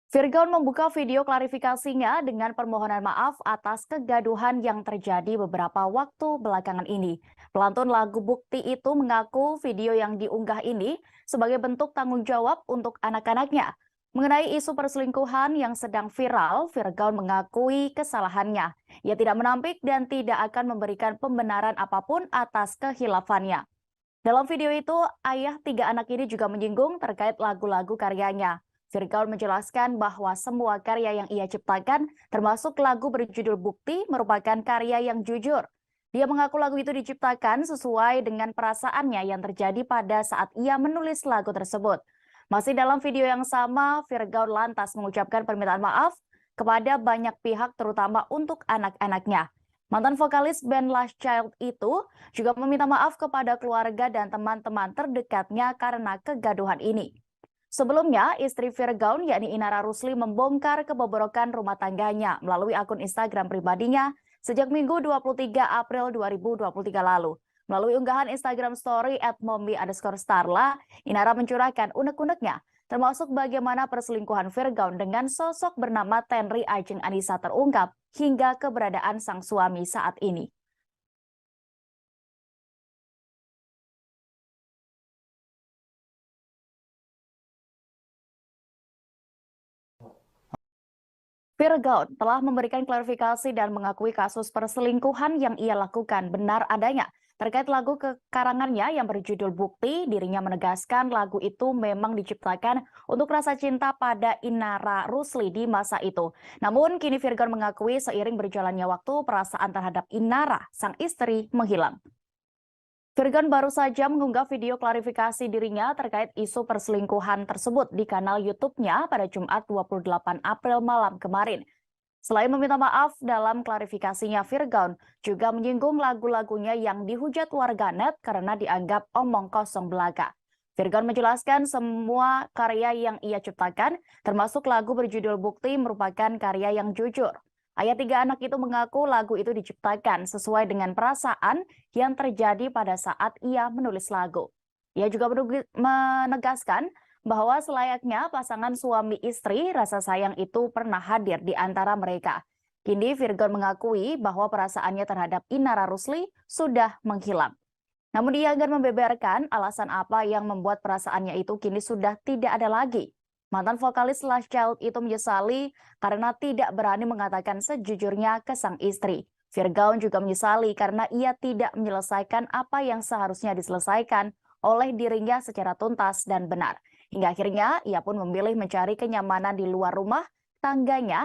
Speaker 1: Virgaun membuka video klarifikasinya dengan permohonan maaf atas kegaduhan yang terjadi beberapa waktu belakangan ini. Pelantun lagu Bukti itu mengaku video yang diunggah ini sebagai bentuk tanggung jawab untuk anak-anaknya. Mengenai isu perselingkuhan yang sedang viral, Virgaun mengakui kesalahannya. Ia tidak menampik dan tidak akan memberikan pembenaran apapun atas kehilafannya. Dalam video itu, ayah 3 anak ini juga menyinggung terkait lagu-lagu karyanya. Virgaun menjelaskan bahwa semua karya yang ia ciptakan, termasuk lagu berjudul Bukti, merupakan karya yang jujur. Dia mengaku lagu itu diciptakan sesuai dengan perasaannya yang terjadi pada saat ia menulis lagu tersebut. Masih dalam video yang sama, Virgaun lantas mengucapkan permintaan maaf kepada banyak pihak, terutama untuk anak-anaknya. Mantan vokalis band Last Child itu juga meminta maaf kepada keluarga dan teman-teman terdekatnya karena kegaduhan ini. Sebelumnya, istri Virgaun yakni Inara Rusli membongkar kebobrokan rumah tangganya melalui akun Instagram pribadinya sejak Minggu 23 April 2023 lalu. Melalui unggahan Instagram story @mommy_starla, Inara mencurahkan unek-uneknya, termasuk bagaimana perselingkuhan Virgaun dengan sosok bernama Tenri Ajeng Anissa terungkap hingga keberadaan sang suami saat ini. Virgaun telah memberikan klarifikasi dan mengakui kasus perselingkuhan yang ia lakukan benar adanya. Terkait lagu kekarangannya yang berjudul Bukti, dirinya menegaskan lagu itu memang diciptakan untuk rasa cinta pada Inara Rusli di masa itu. Namun kini Virgaun mengakui seiring berjalannya waktu perasaan terhadap Inara, sang istri, menghilang. Virgaun baru saja mengunggah video klarifikasi dirinya terkait isu perselingkuhan tersebut di kanal YouTube-nya pada Jumat 28 April malam kemarin. Selain meminta maaf dalam klarifikasinya, Virgaun juga menyinggung lagu-lagunya yang dihujat warganet karena dianggap omong kosong belaka. Virgaun menjelaskan semua karya yang ia ciptakan, termasuk lagu berjudul Bukti, merupakan karya yang jujur. Ayah 3 anak itu mengaku lagu itu diciptakan sesuai dengan perasaan yang terjadi pada saat ia menulis lagu. Ia juga menegaskan bahwa selayaknya pasangan suami istri, rasa sayang itu pernah hadir di antara mereka. Kini Virgaun mengakui bahwa perasaannya terhadap Inara Rusli sudah menghilang. Namun dia enggan membeberkan alasan apa yang membuat perasaannya itu kini sudah tidak ada lagi. Mantan vokalis Last Child itu menyesali karena tidak berani mengatakan sejujurnya ke sang istri. Virgaun juga menyesali karena ia tidak menyelesaikan apa yang seharusnya diselesaikan oleh dirinya secara tuntas dan benar. Hingga akhirnya ia pun memilih mencari kenyamanan di luar rumah tangganya